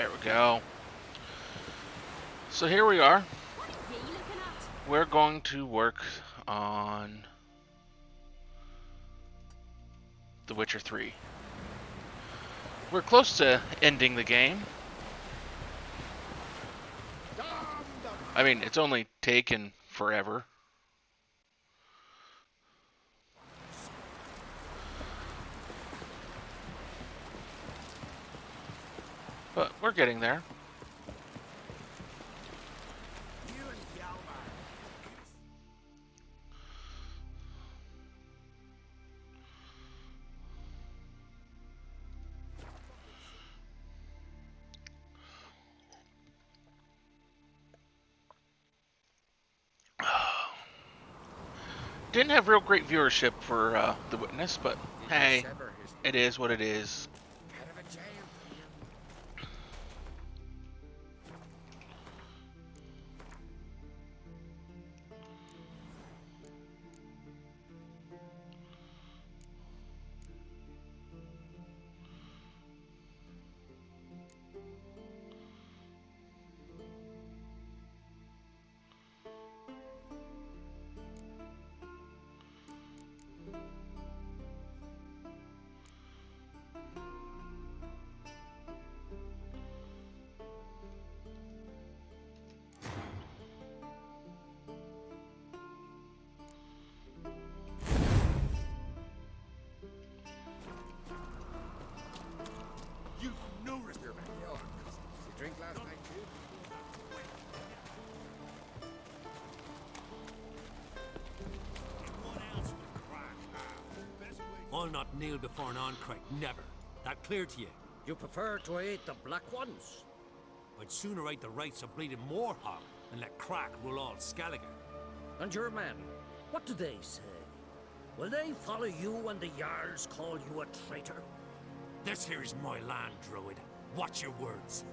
There we go. So here we are. We're going to work on The Witcher 3. We're close to ending the game. I mean, it's only taken forever. But we're getting there. Didn't have real great viewership for The Witness, but hey, it is what it is. I'll not kneel before an Oncrite, never. That clear to you? You prefer to eat the black ones? I'd sooner eat the rights of bleeding Moorhog and let Crack rule all Skellige. And your men, what do they say? Will they follow you when the Jarls call you a traitor? This here is my land, Druid. Watch your words.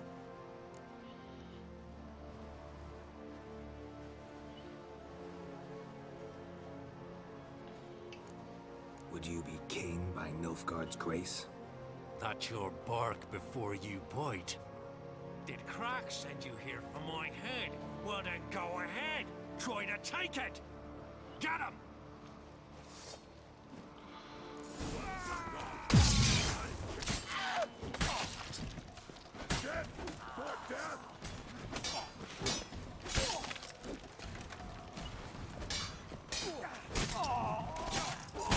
Would you be king by Nilfgaard's grace? That's your bark before you bite. Did Crack send you here for my head? Well then go ahead. Try to take it. Get him!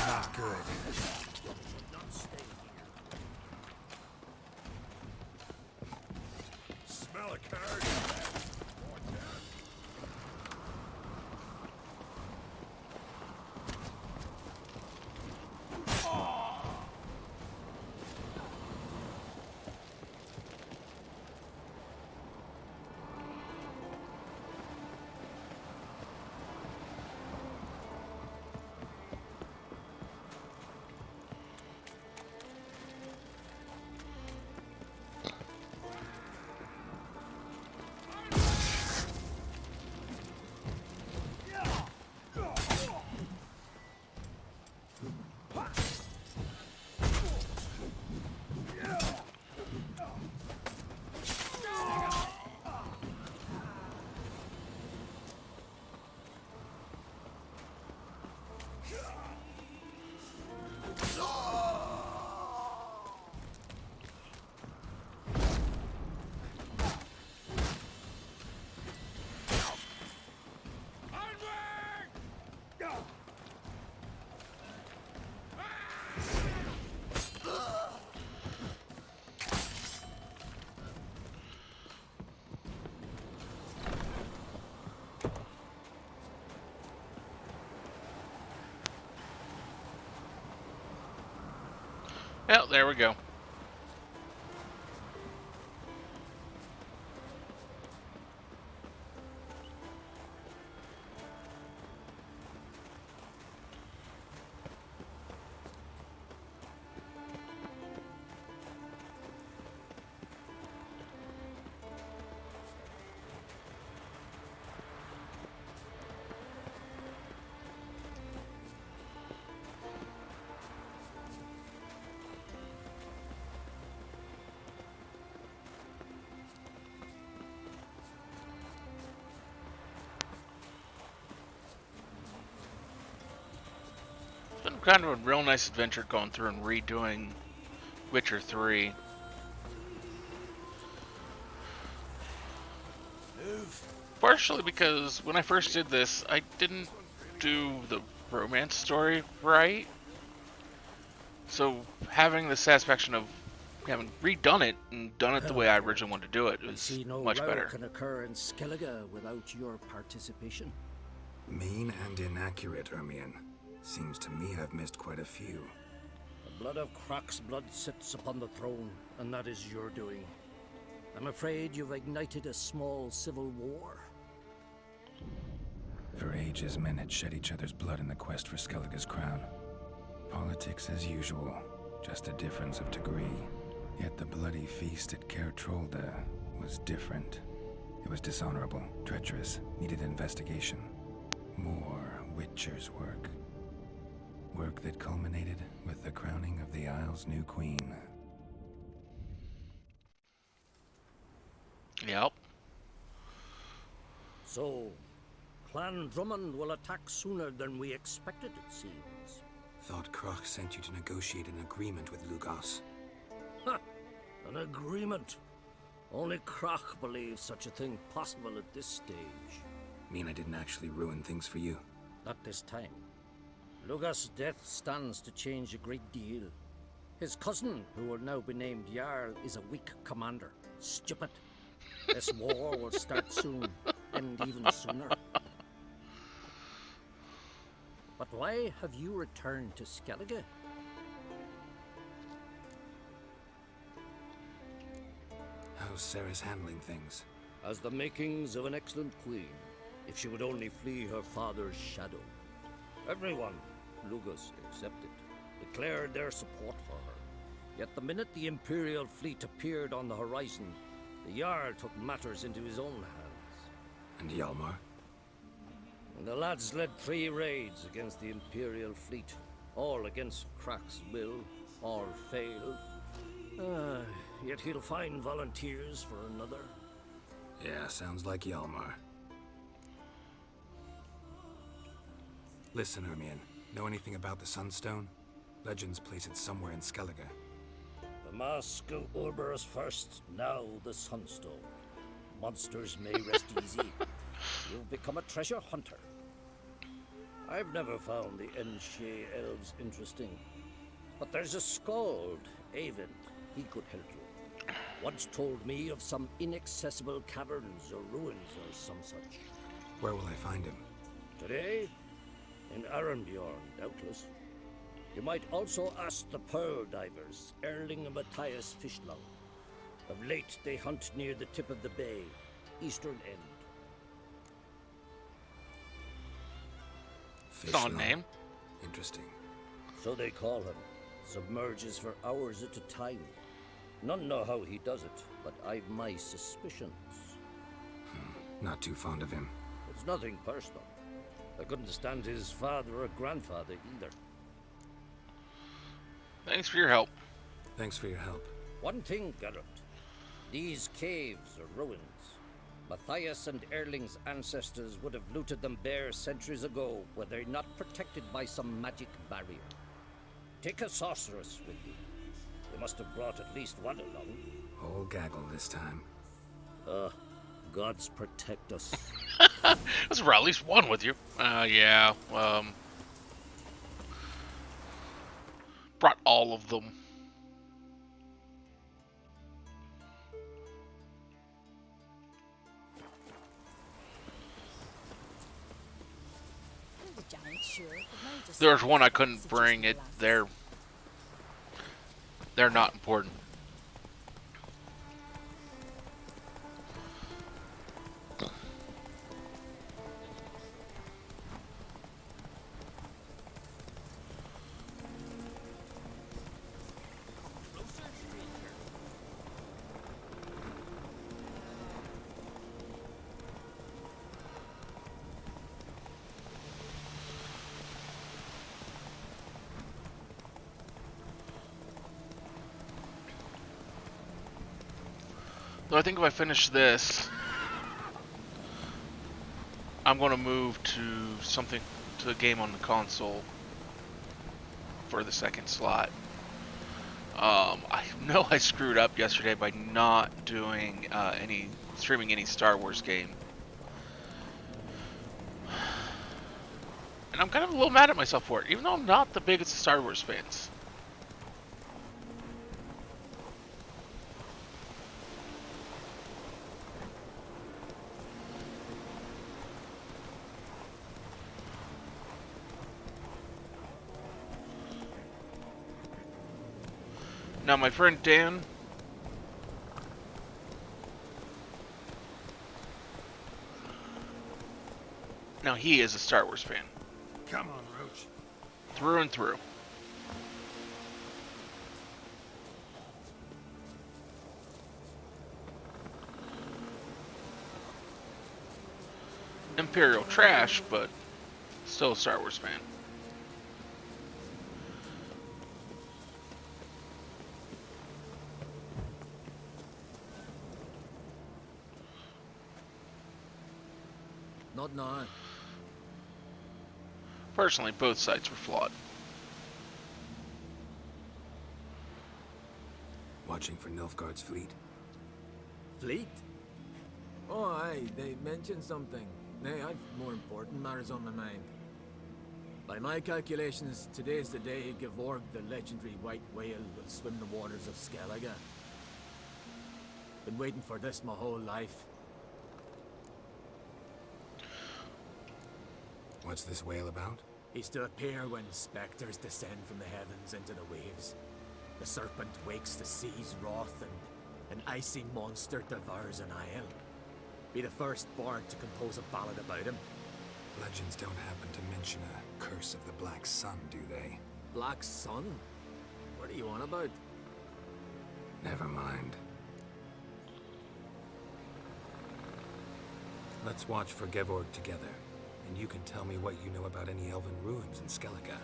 Not good. Not stay here. Smell a card. Well, there we go. It's been kind of a real nice adventure going through and redoing Witcher 3. Partially because when I first did this, I didn't do the romance story right. So having the satisfaction of having redone it and done it the way I originally wanted to do it I is see no much row better. can occur in Skellige without your participation. Mean and inaccurate, Ermion. Seems to me I've missed quite a few. The blood of Croc's blood sits upon the throne, and that is your doing. I'm afraid you've ignited a small civil war. For ages, men had shed each other's blood in the quest for Skellige's crown. Politics as usual, just a difference of degree. Yet the bloody feast at Caer Trolda was different. It was dishonorable, treacherous, needed investigation. More Witcher's work. Work that culminated with the crowning of the Isle's new queen. Yep. So, Clan Drummond will attack sooner than we expected, it seems. Thought Croc sent you to negotiate an agreement with Lugos. Ha! An agreement. Only Croc believes such a thing possible at this stage. Mean I didn't actually ruin things for you? Not this time. Lugos' death stands to change a great deal. His cousin, who will now be named Jarl, is a weak commander. Stupid. This war will start soon, end even sooner. But why have you returned to Skellige? How's Sarah's handling things? As the makings of an excellent queen, if she would only flee her father's shadow. Everyone, Lugos excepted, declared their support for her. Yet the minute the Imperial fleet appeared on the horizon, the Jarl took matters into his own hands. And Hjalmar? The lads led 3 raids against the Imperial fleet, all against Croc's will, all failed. Yet he'll find volunteers for another. Yeah, sounds like Hjalmar. Listen, Ermion, know anything about the sunstone? Legends place it somewhere in Skellige. The mask of Urberus first, now the sunstone. Monsters may rest easy. You've become a treasure hunter. I've never found the Enshe elves interesting. But there's a skald, Avon. He could help you. Once told me of some inaccessible caverns or ruins or some such. Where will I find him? Today? In Arenbjorn, doubtless. You might also ask the pearl divers, Erling and Matthias Fischlau. Of late, they hunt near the tip of the bay, eastern end. Odd name. Interesting. So they call him. Submerges for hours at a time. None know how he does it, but I've my suspicions. Not too fond of him. It's nothing personal. I couldn't stand his father or grandfather either. Thanks for your help. Thanks for your help. One thing, Geralt. These caves are ruins. Matthias and Erling's ancestors would have looted them bare centuries ago were they not protected by some magic barrier. Take a sorceress with you. They must have brought at least one along. Whole gaggle this time. Gods protect us. Let's brought at least one with you. Yeah. Brought all of them. There's one I couldn't bring. They're not important. So I think if I finish this, I'm going to move to a game on the console. for the second slot. I know I screwed up yesterday by not doing streaming any Star Wars game. And I'm kind of a little mad at myself for it, even though I'm not the biggest of Star Wars fans. Now, my friend Dan, now he is a Star Wars fan. Come on, Roach. Through and through. Imperial trash, but still a Star Wars fan. Not now. Personally, both sides were flawed. Watching for Nilfgaard's fleet. Fleet? Oh, aye, they mentioned something. Nay, I've more important matters on my mind. By my calculations, today's the day Gevorg, the legendary white whale, will swim the waters of Skellige. Been waiting for this my whole life. What's this whale about? He's to appear when specters descend from the heavens into the waves. The serpent wakes the sea's wrath, and an icy monster devours an isle. Be the first bard to compose a ballad about him. Legends don't happen to mention a curse of the Black Sun, do they? Black Sun? What are you on about? Never mind. Let's watch for Gevorg together, and you can tell me what you know about any elven ruins in Skellige.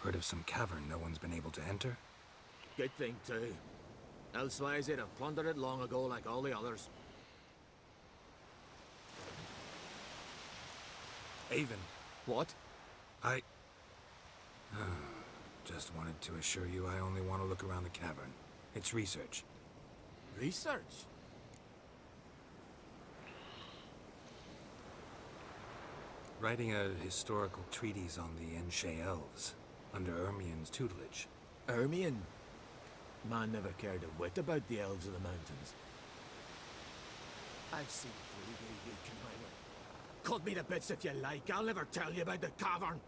Heard of some cavern no one's been able to enter? Good thing, too. Elsewise, they'd have plundered it long ago like all the others. Avon, What? I... Just wanted to assure you I only want to look around the cavern. It's research. Research? Writing a historical treatise on the Enshe elves, under Ermien's tutelage. Ermien? Man never cared a whit about the elves of the mountains. I've seen through you conniver. Cut me to bits if you like. I'll never tell you about the cavern.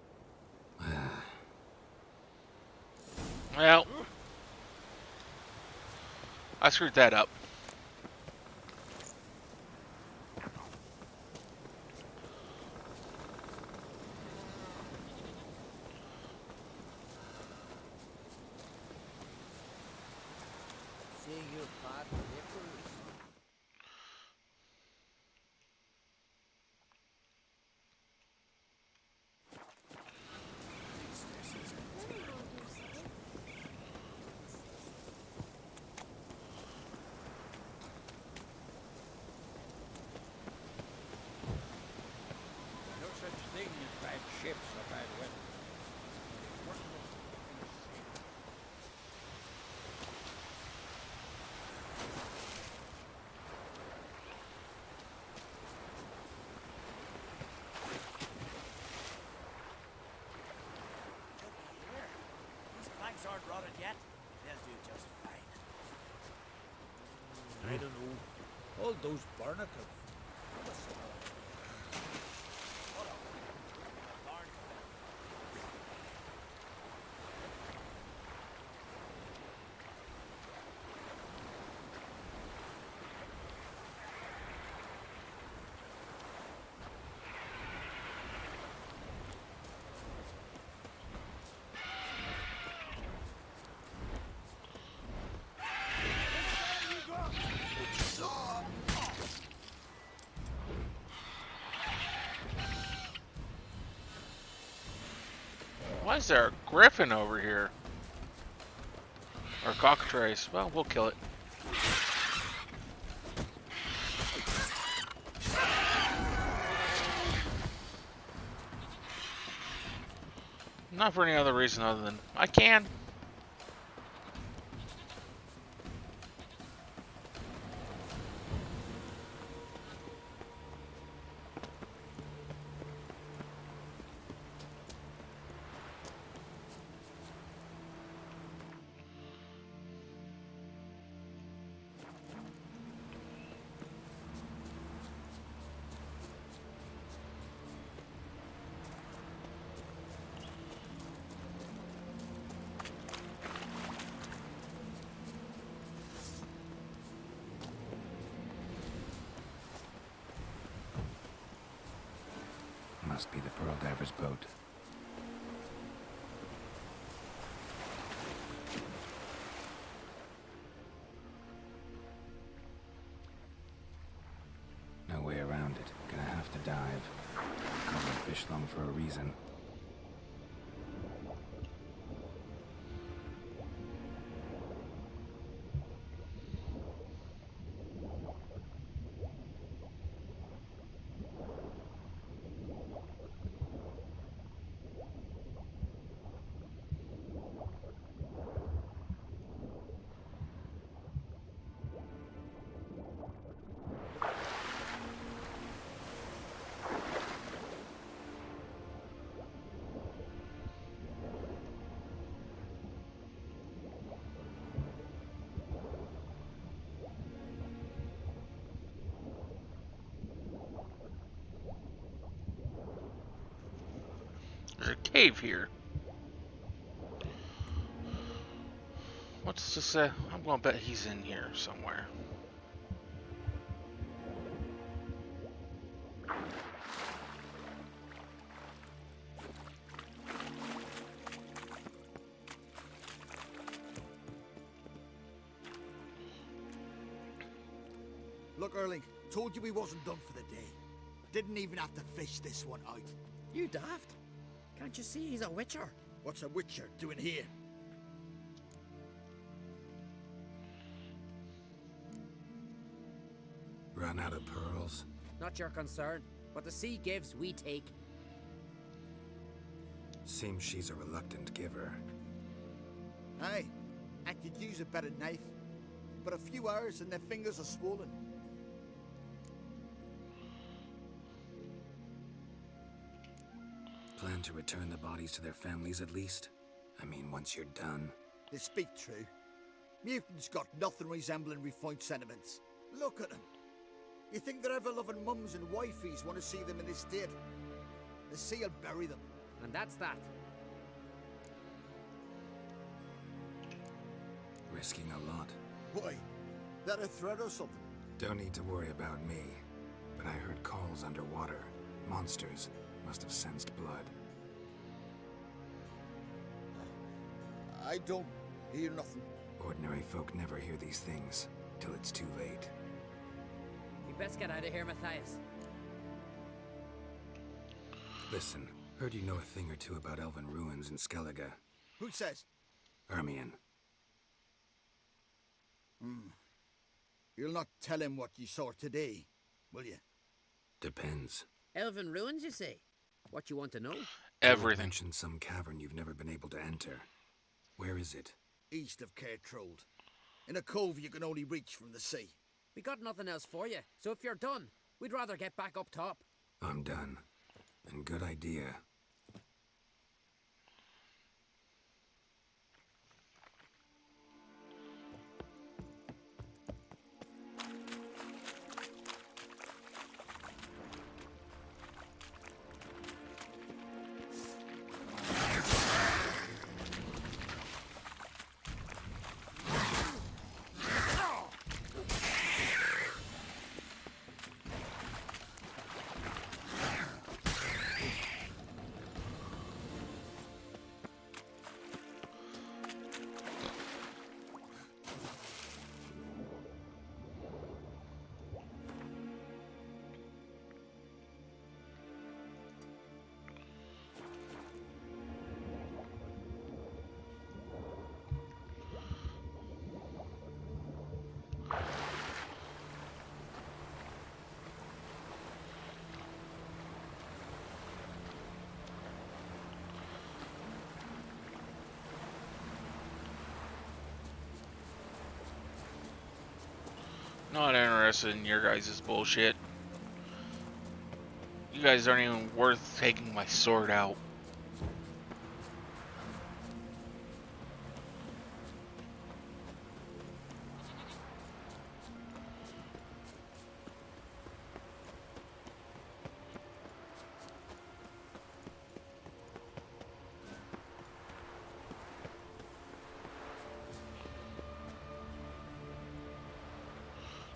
Well, I screwed that up. See you part nipples. No such thing as bad ships or bad weather. These planks aren't rotted yet. They'll do just fine. I don't know. All those barnacles. Why is there a griffin over here? Or cockatrice. Well, we'll kill it. Not for any other reason other than I can. Must be the Pearl Diver's boat. No way around it. Gonna have to dive. Call it fish lung for a reason. There's a cave here. What's this? I'm gonna bet he's in here somewhere. Look, Erling, told you we wasn't done for the day. Didn't even have to fish this one out. You daft? Can't you see he's a witcher? What's a witcher doing here? Run out of pearls? Not your concern. What the sea gives, we take. Seems she's a reluctant giver. Aye, I could use a better knife. But a few hours and their fingers are swollen. Plan to return the bodies to their families at least? I mean, once you're done. They speak true. Mutants got nothing resembling refined sentiments. Look at them. You think their ever-loving mums and wifeys want to see them in this state? The sea will bury them. And that's that. Risking a lot. Why? That a threat or something? Don't need to worry about me. But I heard calls underwater. Monsters must have sensed blood. I don't hear nothing. Ordinary folk never hear these things till it's too late. We best get out of here, Matthias. Listen, heard you know a thing or two about elven ruins in Skellige. Who says? Ermion. You'll not tell him what you saw today, will you? Depends. Elven ruins, you say? What you want to know? Everything. Mention some cavern you've never been able to enter. Where is it? East of Cairtrold. In a cove you can only reach from the sea. We got nothing else for you, so if you're done, we'd rather get back up top. I'm done. And good idea. Not interested in your guys' bullshit. You guys aren't even worth taking my sword out.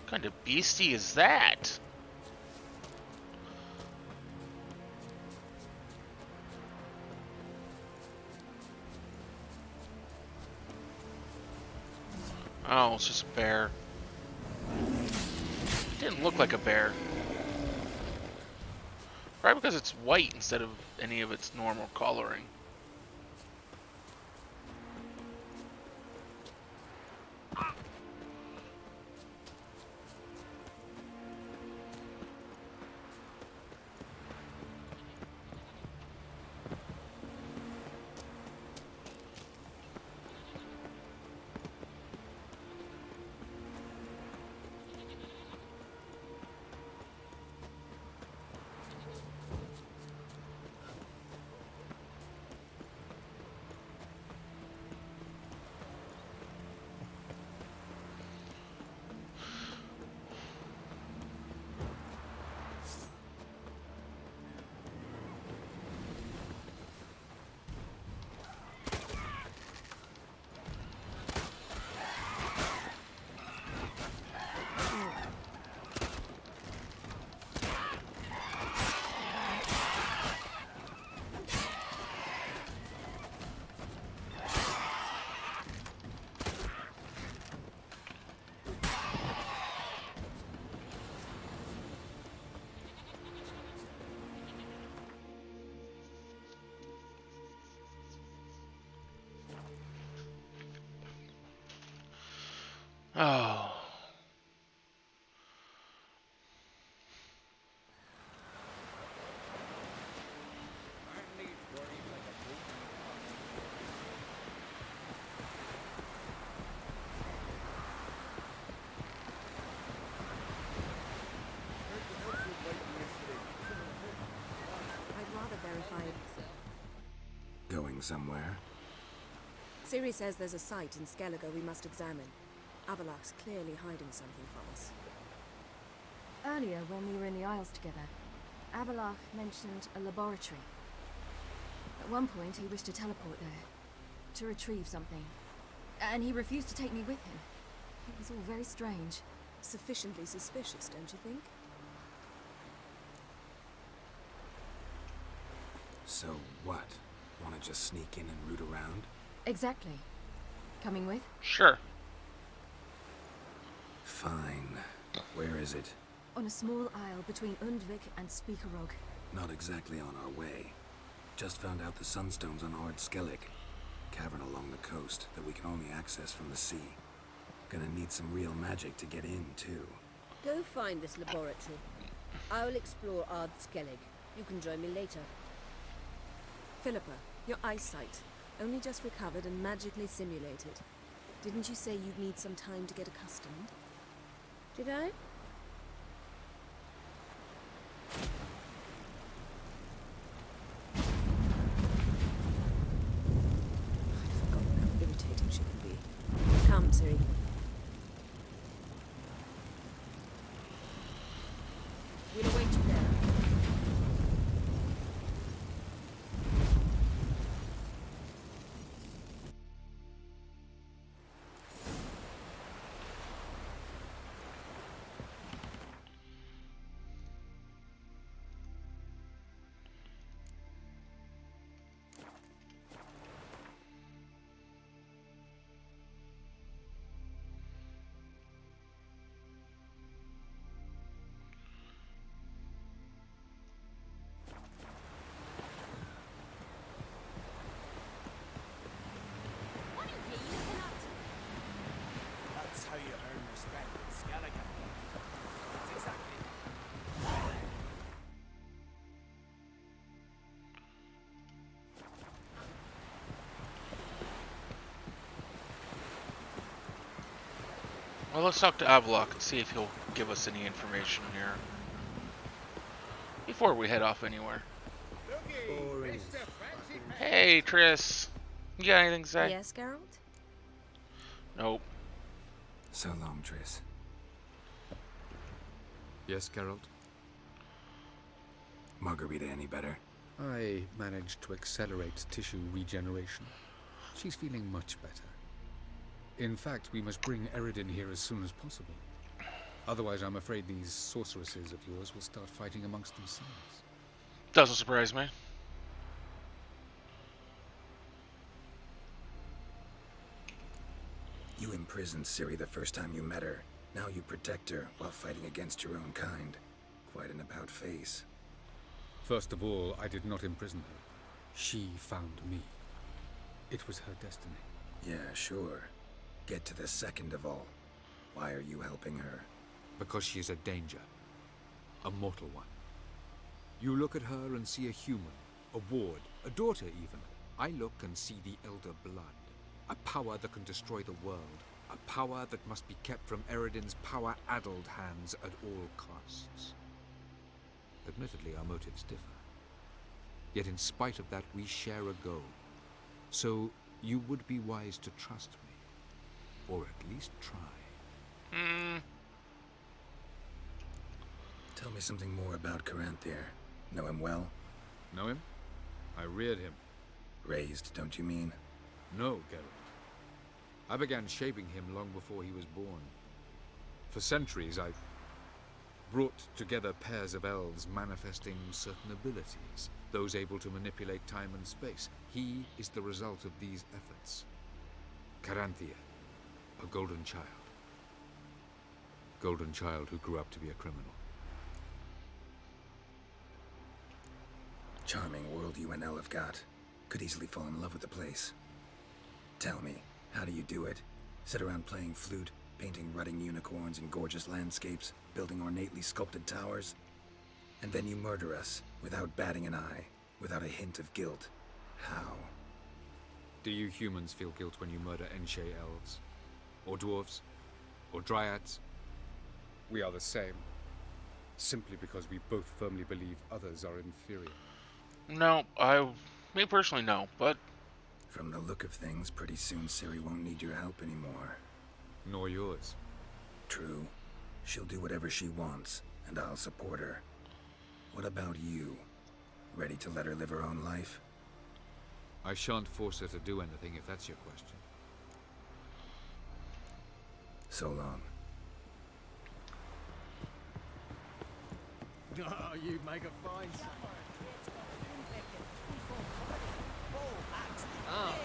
What kind of beastie is that? Oh, it's just a bear. Didn't look like a bear. Probably because it's white instead of any of its normal coloring. Oh. I'd rather verify it. Going somewhere? Siri says there's a site in Skellige we must examine. Avalok's clearly hiding something from us. Earlier, when we were in the Isles together, Avalok mentioned a laboratory. At one point, he wished to teleport there, to retrieve something. And he refused to take me with him. It was all very strange. Sufficiently suspicious, don't you think? So what? Want to just sneak in and root around? Exactly. Coming with? Sure. Fine. Where is it? On a small isle between Undvik and Speakerog. Not exactly on our way. Just found out the sunstone's on Ard Skellig. Cavern along the coast that we can only access from the sea. Gonna need some real magic to get in, too. Go find this laboratory. I'll explore Ard Skellig. You can join me later. Philippa, your eyesight. Only just recovered and magically simulated. Didn't you say you'd need some time to get accustomed? Did I? I'd forgotten how irritating she can be. Come, Siri. We'll await you there. Well, let's talk to Avaloc and see if he'll give us any information here. Before we head off anywhere. Hey, Triss. You got anything to say? Yes, Geralt? Nope. So long, Triss. Yes, Geralt? Margarita any better? I managed to accelerate tissue regeneration. She's feeling much better. In fact, we must bring Eredin here as soon as possible. Otherwise, I'm afraid these sorceresses of yours will start fighting amongst themselves. Doesn't surprise me. You imprisoned Ciri the first time you met her. Now you protect her while fighting against your own kind. Quite an about-face. First of all, I did not imprison her. She found me. It was her destiny. Yeah, sure. Get to the second of all. Why are you helping her? Because she is a danger. A mortal one. You look at her and see a human, a ward, a daughter even. I look and see the Elder Blood. A power that can destroy the world. A power that must be kept from Eredin's power-addled hands at all costs. Admittedly, our motives differ. Yet in spite of that, we share a goal. So, you would be wise to trust me. Or at least try. Tell me something more about Caranthier. Know him well? Know him? I reared him. Raised, don't you mean? No, Geralt. I began shaping him long before he was born. For centuries, I brought together pairs of elves manifesting certain abilities, those able to manipulate time and space. He is the result of these efforts. Caranthier, a golden child. Golden child who grew up to be a criminal. Charming world you and Elle have got. Could easily fall in love with the place. Tell me, how do you do it? Sit around playing flute, painting rutting unicorns in gorgeous landscapes, building ornately sculpted towers? And then you murder us, without batting an eye, without a hint of guilt. How? Do you humans feel guilt when you murder Enshe elves? Or dwarves? Or dryads? We are the same. Simply because we both firmly believe others are inferior. No, me personally, no, but... From the look of things, pretty soon Ciri won't need your help anymore. Nor yours. True. She'll do whatever she wants, and I'll support her. What about you? Ready to let her live her own life? I shan't force her to do anything if that's your question. So long. Oh, you make a fine... Oh.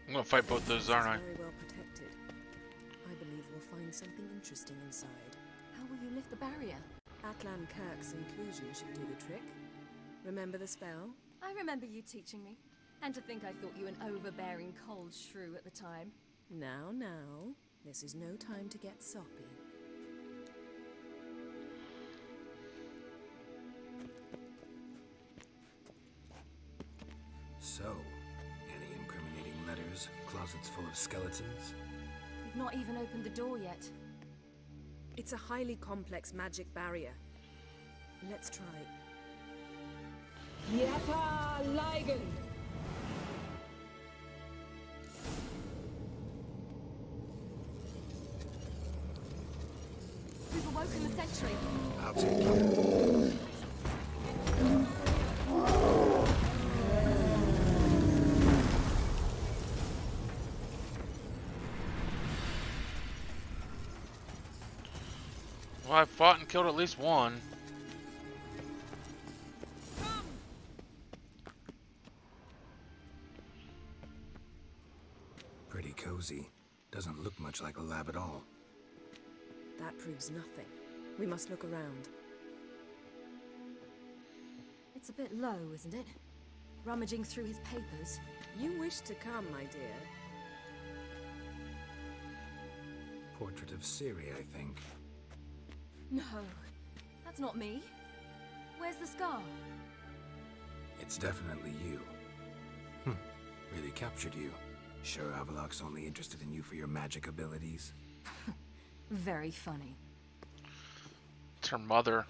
I'm gonna fight both those, aren't I? Very well protected. I believe we'll find something interesting inside. How will you lift the barrier? Atlan Kirk's inclusion should do the trick. Remember the spell? I remember you teaching me. And to think I thought you an overbearing cold shrew at the time. Now, this is no time to get soppy. So, any incriminating letters, closets full of skeletons? We've not even opened the door yet. It's a highly complex magic barrier. Let's try. Yata Ligen! We've awoken the sentry. I'll take care. Well, I fought and killed at least one. Pretty cozy. Doesn't look much like a lab at all. That proves nothing. We must look around. It's a bit low, isn't it? Rummaging through his papers. You wish to come, my dear. Portrait of Siri, I think. No, that's not me. Where's the scar? It's definitely you. Really captured you. Sure Avalok's only interested in you for your magic abilities? Very funny. It's her mother.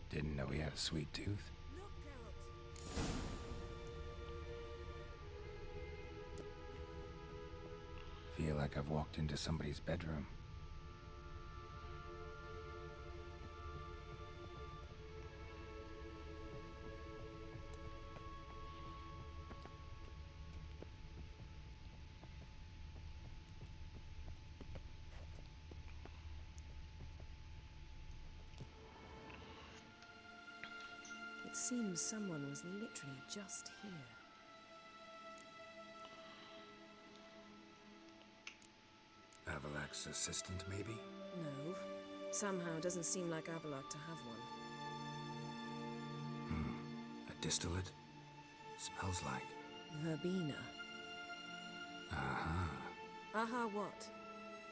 Didn't know he had a sweet tooth. Feel like I've walked into somebody's bedroom. It seems someone was literally just here. Avalok's assistant, maybe? No. Somehow it doesn't seem like Avalok to have one. A distillate? Smells like... Verbena. Uh-huh. Aha, what?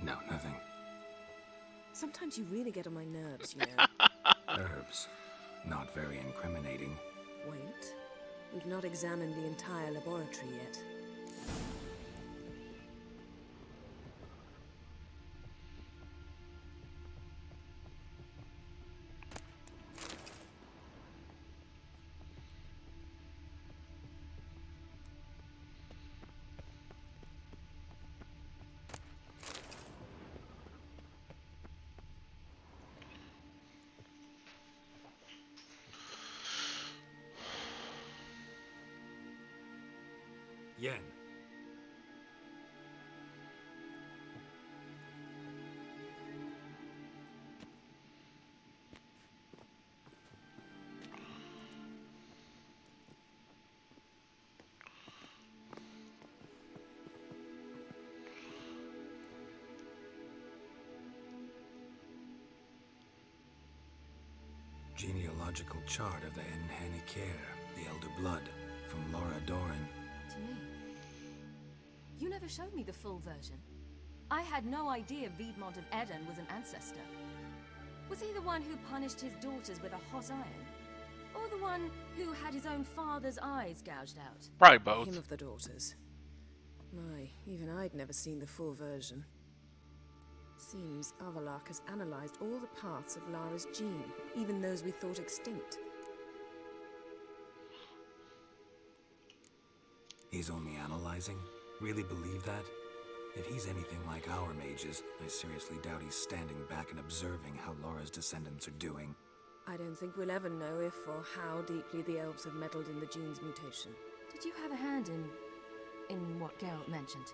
No, nothing. Sometimes you really get on my nerves, you know. Herbs. Not very incriminating. Wait. We've not examined the entire laboratory yet. Yen. Genealogical chart of the Enhanikare, the Elder Blood, from Laura Doran. To me. You never showed me the full version. I had no idea Viedmont of Eden was an ancestor. Was he the one who punished his daughters with a hot iron? Or the one who had his own father's eyes gouged out? Probably both. Him of the daughters. My, even I'd never seen the full version. Seems Avalok has analyzed all the parts of Lara's gene, even those we thought extinct. He's only analyzing? Really believe that? If he's anything like our mages, I seriously doubt he's standing back and observing how Laura's descendants are doing. I don't think we'll ever know if or how deeply the elves have meddled in the gene's mutation. Did you have a hand in what Geralt mentioned?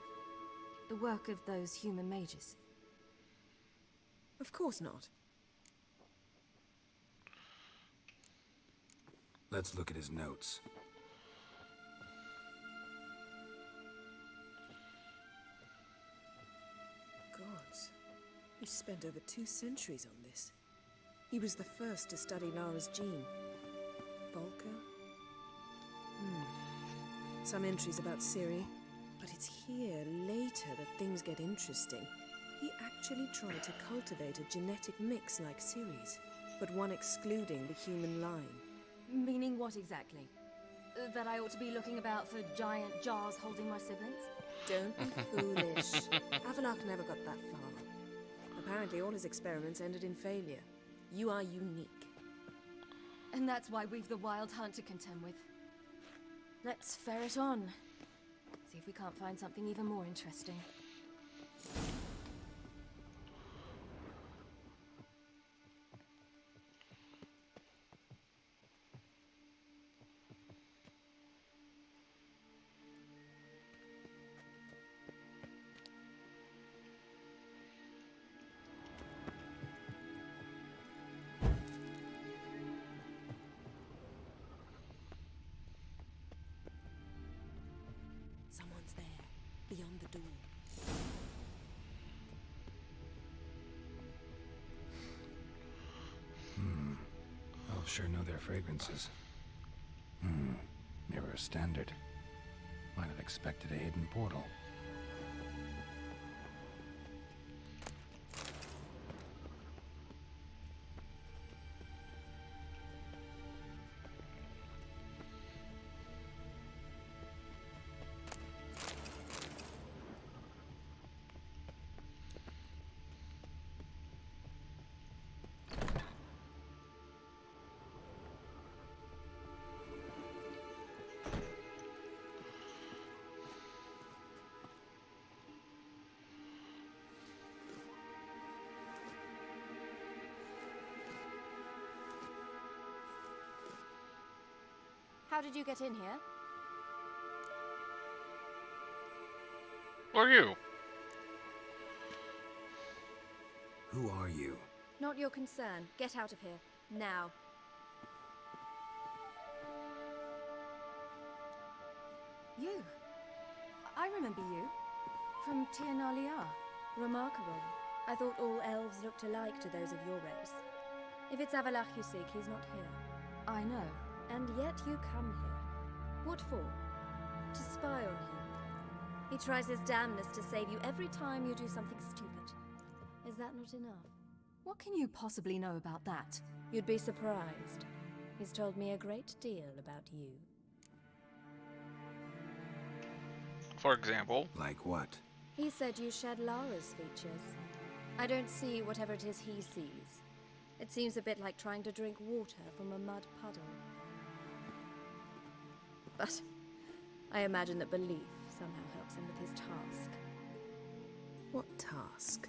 The work of those human mages? Of course not. Let's look at his notes. Gods. He spent over 2 centuries on this. He was the first to study Lara's gene. Volker? Some entries about Ciri, but it's here later that things get interesting. He actually tried to cultivate a genetic mix like Ciri's, but one excluding the human line. Meaning what exactly? That I ought to be looking about for giant jars holding my siblings? Don't be foolish. Avalok never got that far. Apparently all his experiments ended in failure. You are unique. And that's why we've the Wild Hunt to contend with. Let's ferret on. See if we can't find something even more interesting. do. Elves sure know their fragrances. Mirror standard. Might have expected a hidden portal. How did you get in here? Who are you? Who are you? Not your concern. Get out of here. Now. You. I remember you. From Tirnalia. Remarkable. I thought all elves looked alike to those of your race. If it's Avalach you seek, he's not here. I know. And yet you come here. What for? To spy on him. He tries his damnedest to save you every time you do something stupid. Is that not enough? What can you possibly know about that? You'd be surprised. He's told me a great deal about you. For example? Like what? He said you shared Lara's features. I don't see whatever it is he sees. It seems a bit like trying to drink water from a mud puddle. But I imagine that belief somehow helps him with his task. What task?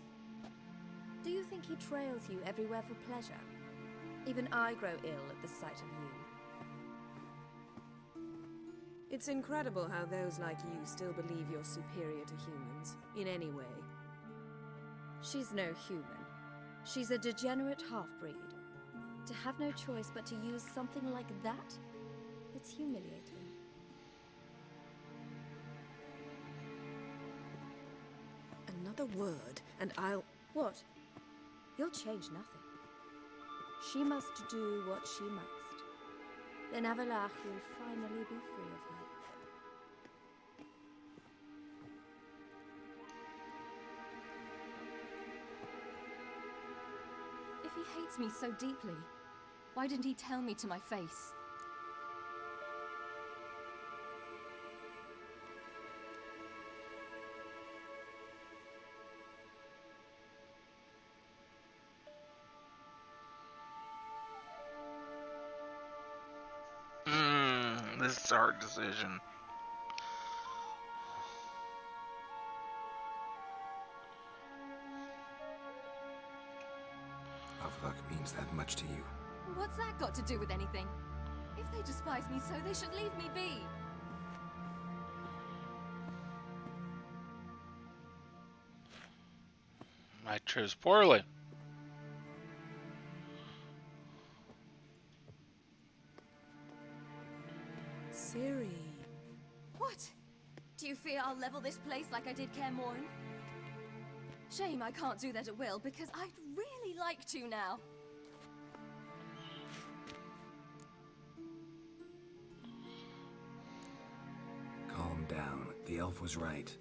Do you think he trails you everywhere for pleasure? Even I grow ill at the sight of you. It's incredible how those like you still believe you're superior to humans, in any way. She's no human. She's a degenerate half-breed. To have no choice but to use something like that? It's humiliating. Another word, and I'll... What? You'll change nothing. She must do what she must. Then Avalach will finally be free of her. If he hates me so deeply, why didn't he tell me to my face? This is a hard decision. Avlok means that much to you. What's that got to do with anything? If they despise me so, they should leave me be. I chose poorly. Ciri. What? Do you fear I'll level this place like I did Kaer Morhen? Shame I can't do that at will, because I'd really like to now. Calm down. The elf was right.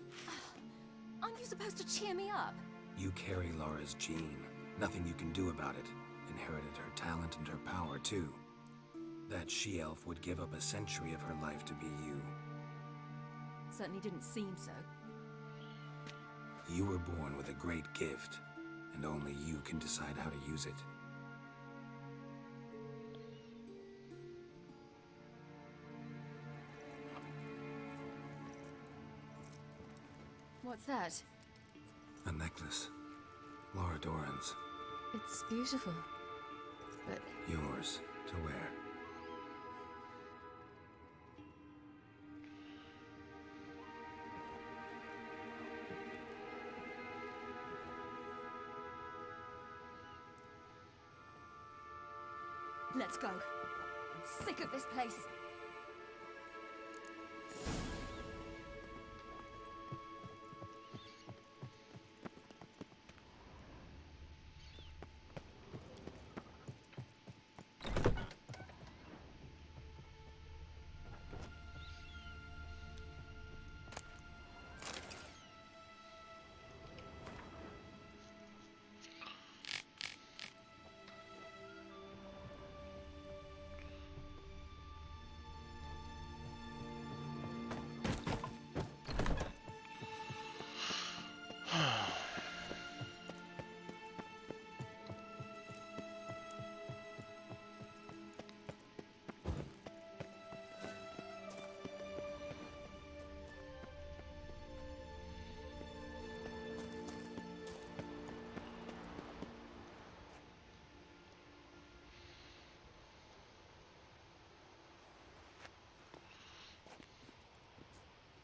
Aren't you supposed to cheer me up? You carry Lara's gene. Nothing you can do about it. Inherited her talent and her power, too. That she-elf would give up a century of her life to be you. Certainly didn't seem so. You were born with a great gift, and only you can decide how to use it. What's that? A necklace. Lara Doran's. It's beautiful, but... Yours to wear. Let's go. I'm sick of this place.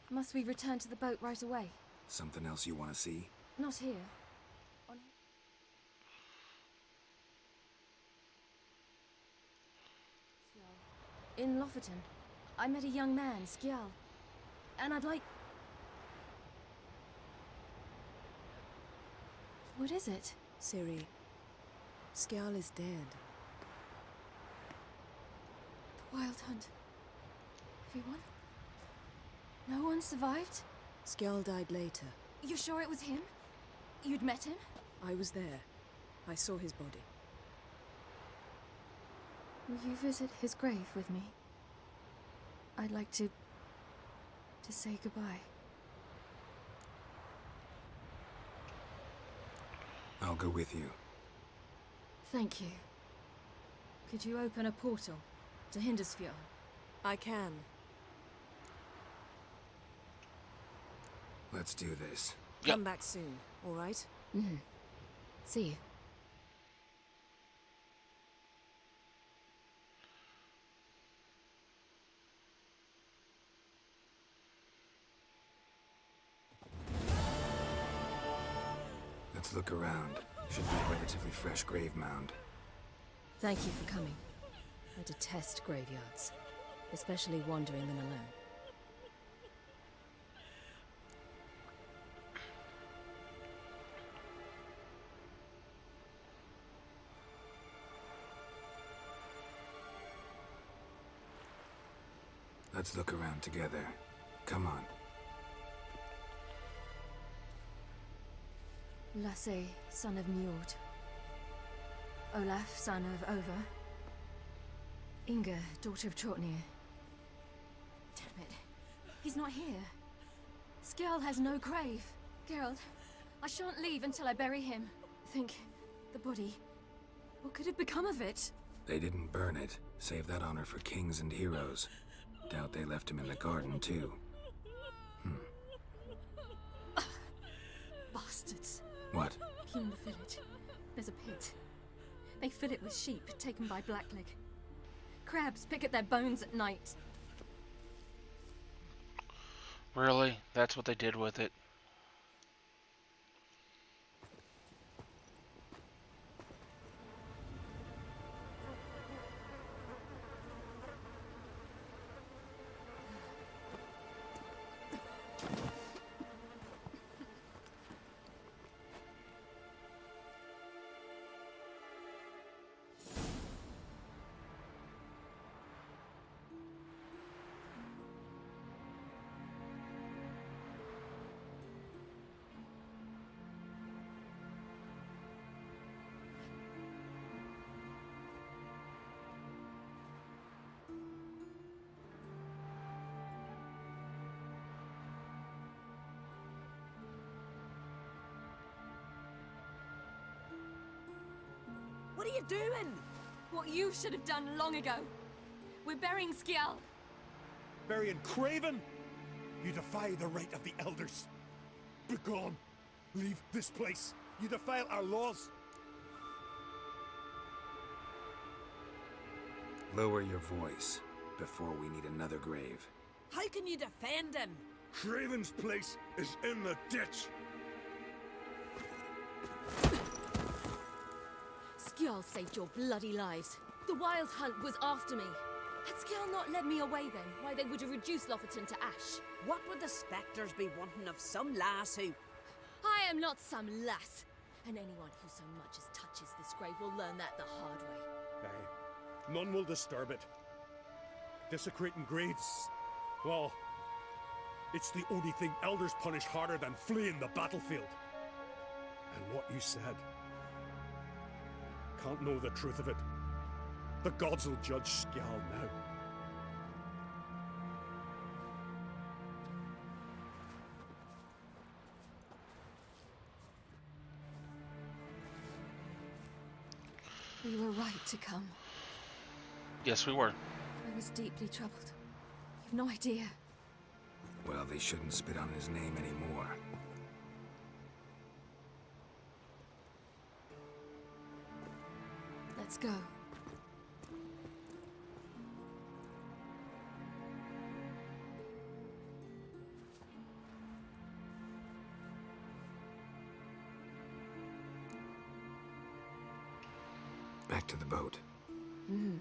Must we return to the boat right away? Something else you want to see? Not here. On In Lofoten, I met a young man, Skjal. And I'd like... What is it? Ciri, Skjal is dead. The Wild Hunt. Everyone? No one survived? Skjal died later. You sure it was him? You'd met him? I was there. I saw his body. Will you visit his grave with me? I'd like to say goodbye. I'll go with you. Thank you. Could you open a portal to Hindersfjord? I can. Let's do this. Come back soon, all right? Mm-hmm. See you. Let's look around. Should be a relatively fresh grave mound. Thank you for coming. I detest graveyards, especially wandering them alone. Let's look around together. Come on. Lasse, son of Njord. Olaf, son of Over. Inga, daughter of Trotnir. Damn it. He's not here. Skjal has no grave. Geralt, I shan't leave until I bury him. Think, the body. What could have become of it? They didn't burn it. Save that honor for kings and heroes. Doubt they left him in the garden, too. Bastards. What? In the village, there's a pit. They fill it with sheep taken by Blackleg. Crabs pick at their bones at night. Really? That's what they did with it? What are you doing? What you should have done long ago. We're burying Skjal. Burying Craven? You defy the right of the elders. Begone. Leave this place. You defile our laws. Lower your voice before we need another grave. How can you defend him? Craven's place is in the ditch. Skjal saved your bloody lives. The Wild Hunt was after me. Had Skjal not led me away then, why they would have reduced Lofoten to ash. What would the spectres be wanting of some lass who... I am not some lass. And anyone who so much as touches this grave will learn that the hard way. Aye. None will disturb it. Desecrating graves, well, it's the only thing elders punish harder than fleeing the battlefield. And what you said, can't know the truth of it. The gods will judge Skjal now. We were right to come. Yes, we were. I was deeply troubled. You've no idea. Well, they shouldn't spit on his name anymore. Let's go. back to the boat. Mm-hmm.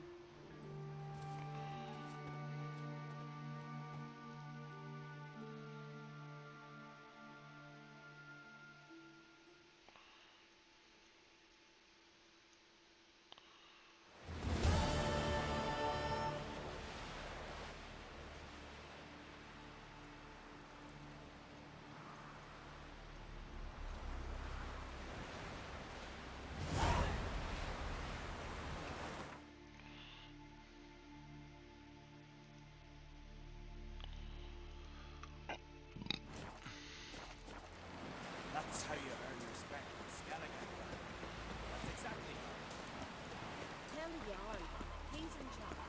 That's how you earn respect from Skellige. That's exactly how. Tell Yarn. He's in charge.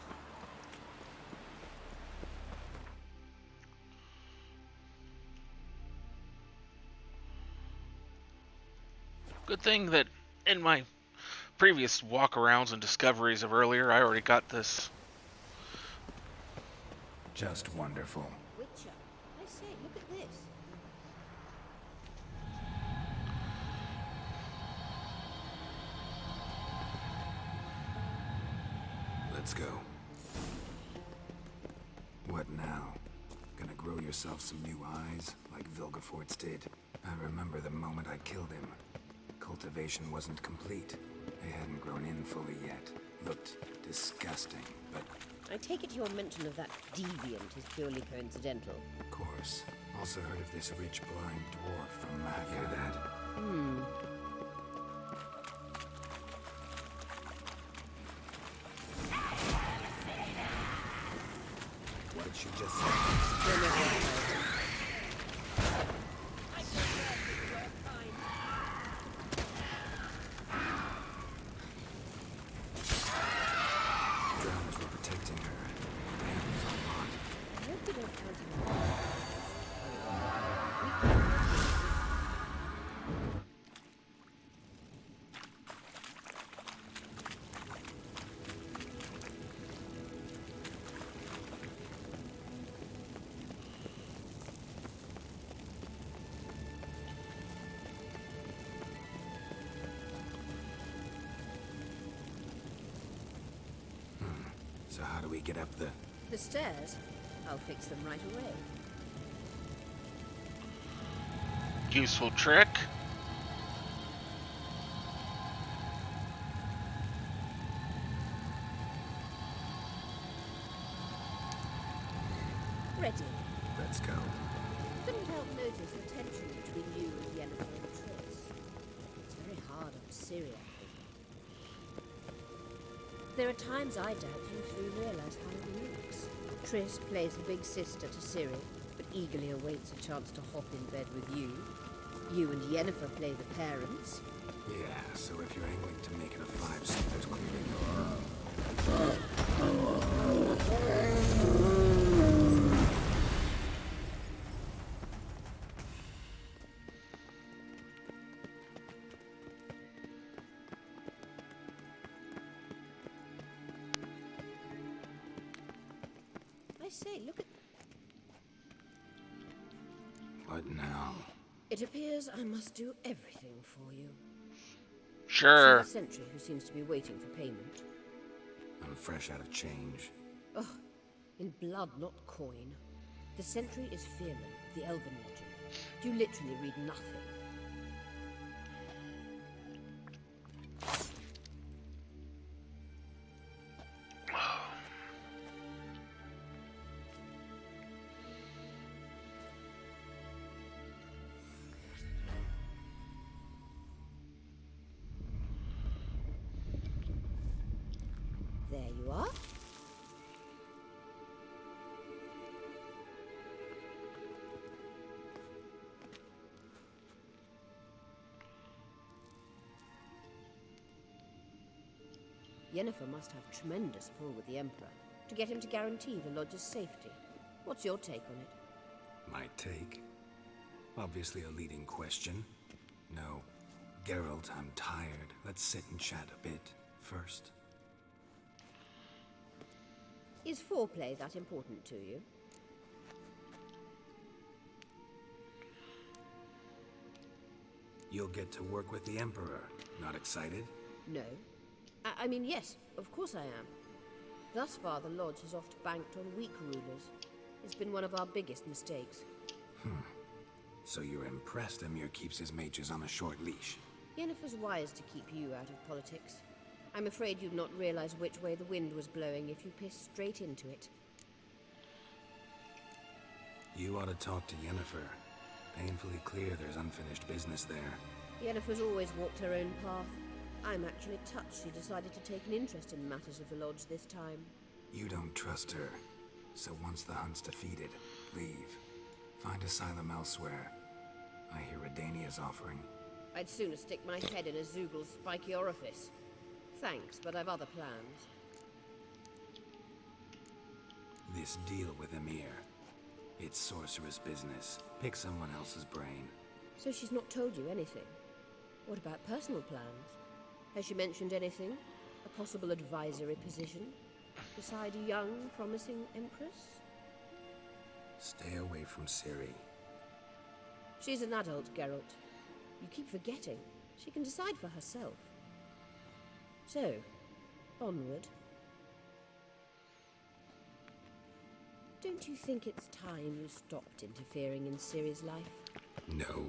Good thing that in my previous walkarounds and discoveries of earlier, I already got this. Just wonderful. Witcher. I say, look at this. Let's go. What now? Gonna grow yourself some new eyes, like Vilgefortz did? I remember the moment I killed him. Cultivation wasn't complete. They hadn't grown in fully yet. Looked disgusting, but... I take it your mention of that deviant is purely coincidental. Of course. Also heard of this rich blind dwarf from Mac. Hear that? Hmm. What did she just say? Drowners were protecting her. Damn, there's a lot. I hope you don't count him. So how do we get up the... The stairs? I'll fix them right away. Useful trick. Ready. Let's go. Couldn't help notice the tension between you and Yennefer and Triss. It's very hard on Ciri, I think. There are times I doubt you three realize how it looks. Triss plays big sister to Ciri, but eagerly awaits a chance to hop in bed with you. You and Yennefer play the parents. Yeah, so if you're angling to make it a 5-seat, there's clearly I say, look at... What now? It appears I must do everything for you. Sure. See the sentry who seems to be waiting for payment. I'm fresh out of change. Oh, in blood, not coin. The sentry is Fearman, the elven legend. You literally read nothing. There you are. Yennefer must have tremendous pull with the Emperor to get him to guarantee the lodge's safety. What's your take on it? My take? Obviously a leading question. No. Geralt, I'm tired. Let's sit and chat a bit first. Is foreplay that important to you? You'll get to work with the Emperor. Not excited? No. I mean, yes, of course I am. Thus far, the Lodge has oft banked on weak rulers. It's been one of our biggest mistakes. So you're impressed Emir keeps his mages on a short leash? Yennefer's wise to keep you out of politics. I'm afraid you'd not realize which way the wind was blowing if you pissed straight into it. You ought to talk to Yennefer. Painfully clear there's unfinished business there. Yennefer's always walked her own path. I'm actually touched she decided to take an interest in matters of the Lodge this time. You don't trust her. So once the hunt's defeated, leave. Find asylum elsewhere. I hear Redania's offering. I'd sooner stick my head in a Zoogl's spiky orifice. Thanks, but I've other plans. This deal with Emir. It's sorceress business. Pick someone else's brain. So she's not told you anything? What about personal plans? Has she mentioned anything? A possible advisory position? Beside a young, promising empress? Stay away from Ciri. She's an adult, Geralt. You keep forgetting. She can decide for herself. So, onward. Don't you think it's time you stopped interfering in Ciri's life? No.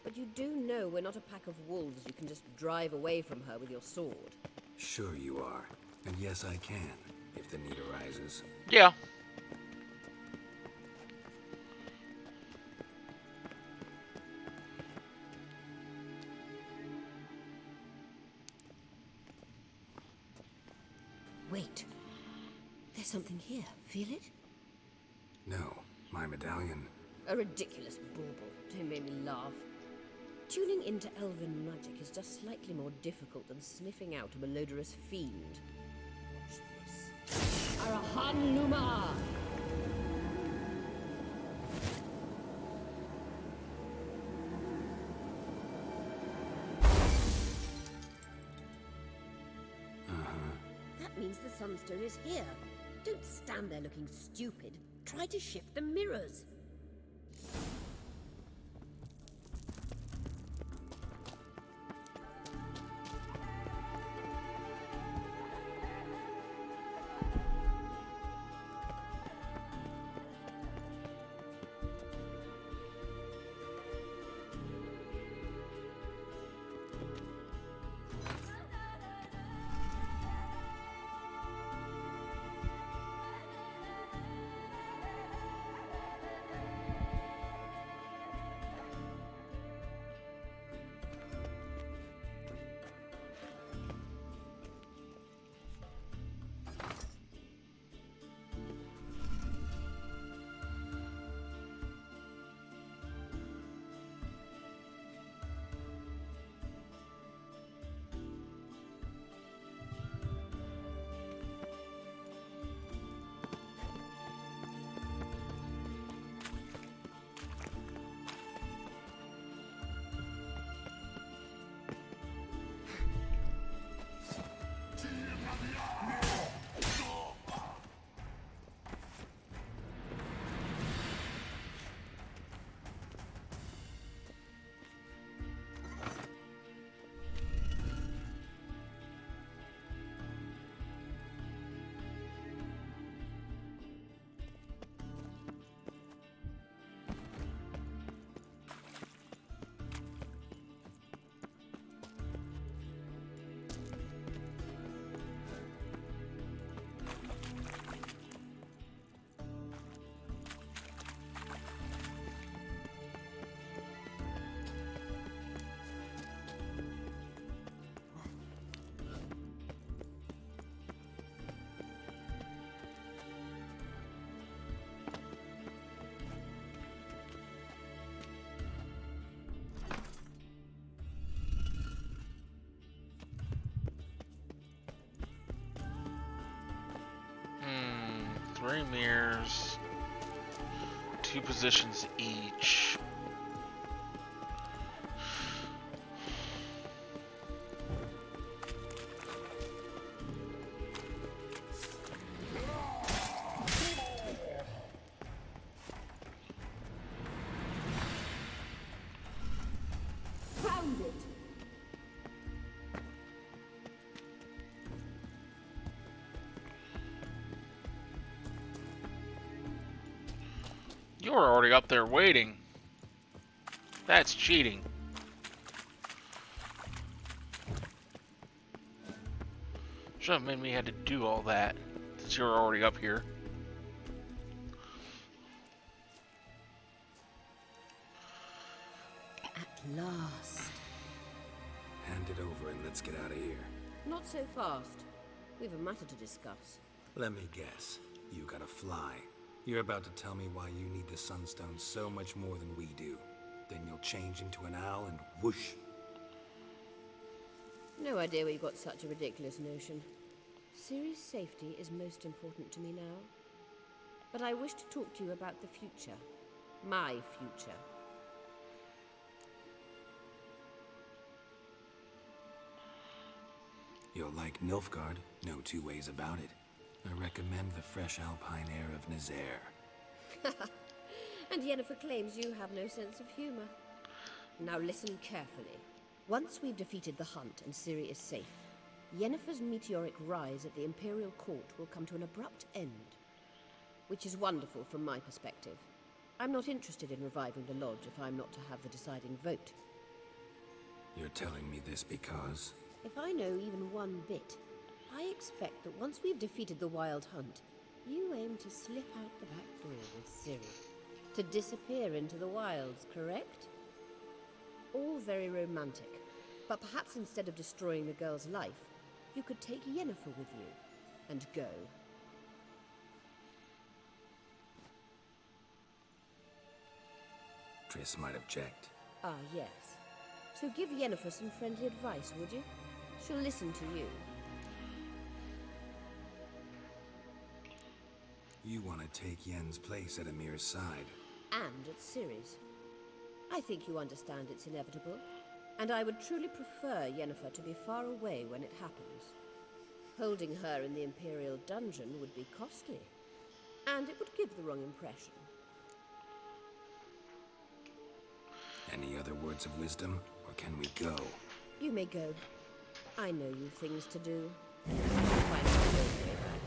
But you do know we're not a pack of wolves you can just drive away from her with your sword. Sure you are. And yes, I can, if the need arises. Yeah. Wait. There's something here. Feel it? No, my medallion. A ridiculous bauble. Don't make me laugh. Tuning into elven magic is just slightly more difficult than sniffing out a malodorous fiend. Watch this. Arahan Luma! That means the sunstone is here. Don't stand there looking stupid. Try to shift the mirrors. Three mirrors, 2 positions each. Found it. You were already up there waiting. That's cheating. Should have made me had to do all that, since you were already up here. At last. Hand it over and let's get out of here. Not so fast. We've a matter to discuss. Let me guess. You gotta fly. You're about to tell me why you need the sunstone so much more than we do. Then you'll change into an owl and whoosh. No idea where you got such a ridiculous notion. Ciri's safety is most important to me now. But I wish to talk to you about the future. My future. You'll like Nilfgaard, no two ways about it. I recommend the fresh alpine air of Nazaire. And Yennefer claims you have no sense of humor. Now listen carefully. Once we've defeated the hunt and Ciri is safe, Yennefer's meteoric rise at the Imperial Court will come to an abrupt end. Which is wonderful from my perspective. I'm not interested in reviving the Lodge if I'm not to have the deciding vote. You're telling me this because... If I know even one bit, I expect that once we've defeated the Wild Hunt, you aim to slip out the back door with Ciri. To disappear into the wilds, correct? All very romantic. But perhaps instead of destroying the girl's life, you could take Yennefer with you and go. Triss might object. Ah, yes. So give Yennefer some friendly advice, would you? She'll listen to you. You want to take Yen's place at Amir's side. And at Ciri's. I think you understand it's inevitable. And I would truly prefer Yennefer to be far away when it happens. Holding her in the Imperial dungeon would be costly. And it would give the wrong impression. Any other words of wisdom, or can we go? You may go. I know you've things to do. Find out your way back.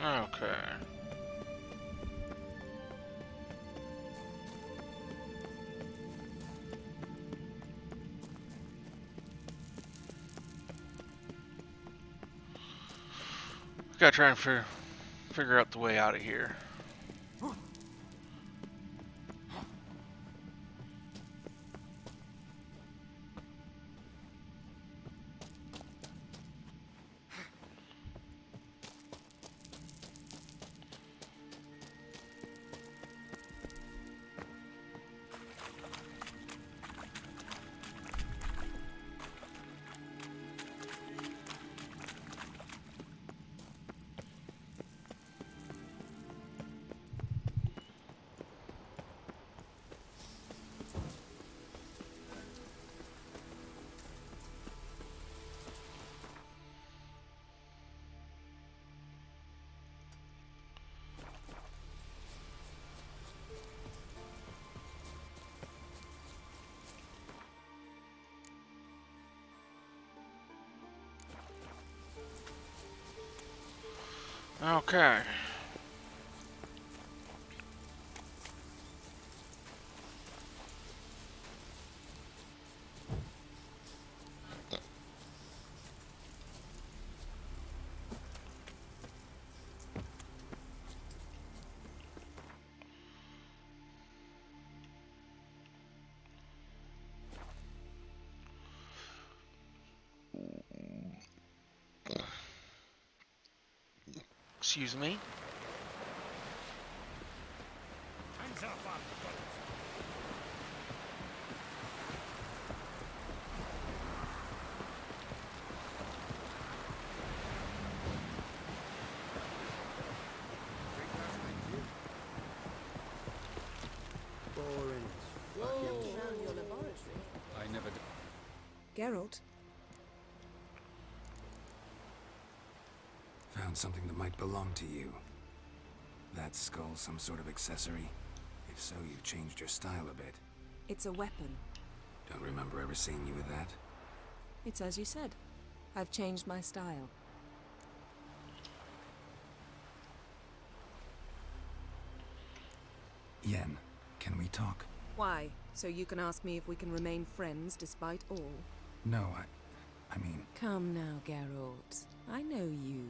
Okay. Gotta try and figure out the way out of here. Okay. Excuse me. Hands off on the bullets. Around your laboratory. I never did. Geralt, Found something that might belong to you. That skull some sort of accessory? If so, you've changed your style a bit. it's a weapon. Don't remember ever seeing you with that. It's as you said. I've changed my style. Yen, can we talk? Why? So you can ask me if we can remain friends despite all? No, I mean... Come now, Geralt. I know you.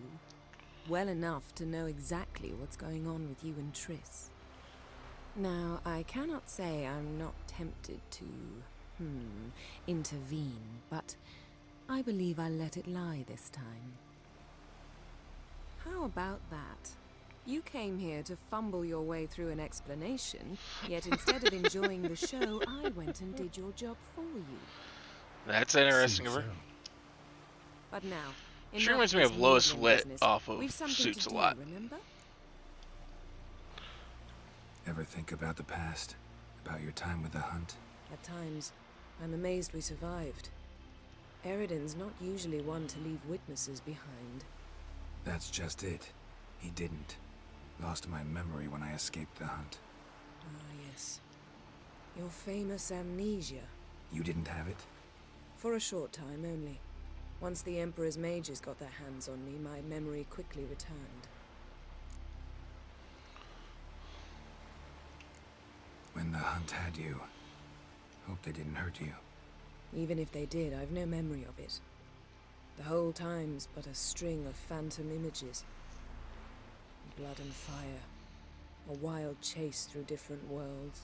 Well enough to know exactly what's going on with you and Triss. Now, I cannot say I'm not tempted to, intervene, but I believe I'll let it lie this time. How about that? You came here to fumble your way through an explanation, yet instead of enjoying the show, I went and did your job for you. That's interesting of her. But now, She reminds me of Lois Witt off of Suits a lot. Remember? Ever think about the past? About your time with the hunt? At times, I'm amazed we survived. Eridan's not usually one to leave witnesses behind. That's just it. He didn't. Lost my memory when I escaped the hunt. Ah, yes. Your famous amnesia. You didn't have it? For a short time only. Once the Emperor's mages got their hands on me, my memory quickly returned. When the hunt had you, hope they didn't hurt you. Even if they did, I've no memory of it. The whole time's but a string of phantom images. Blood and fire. A wild chase through different worlds.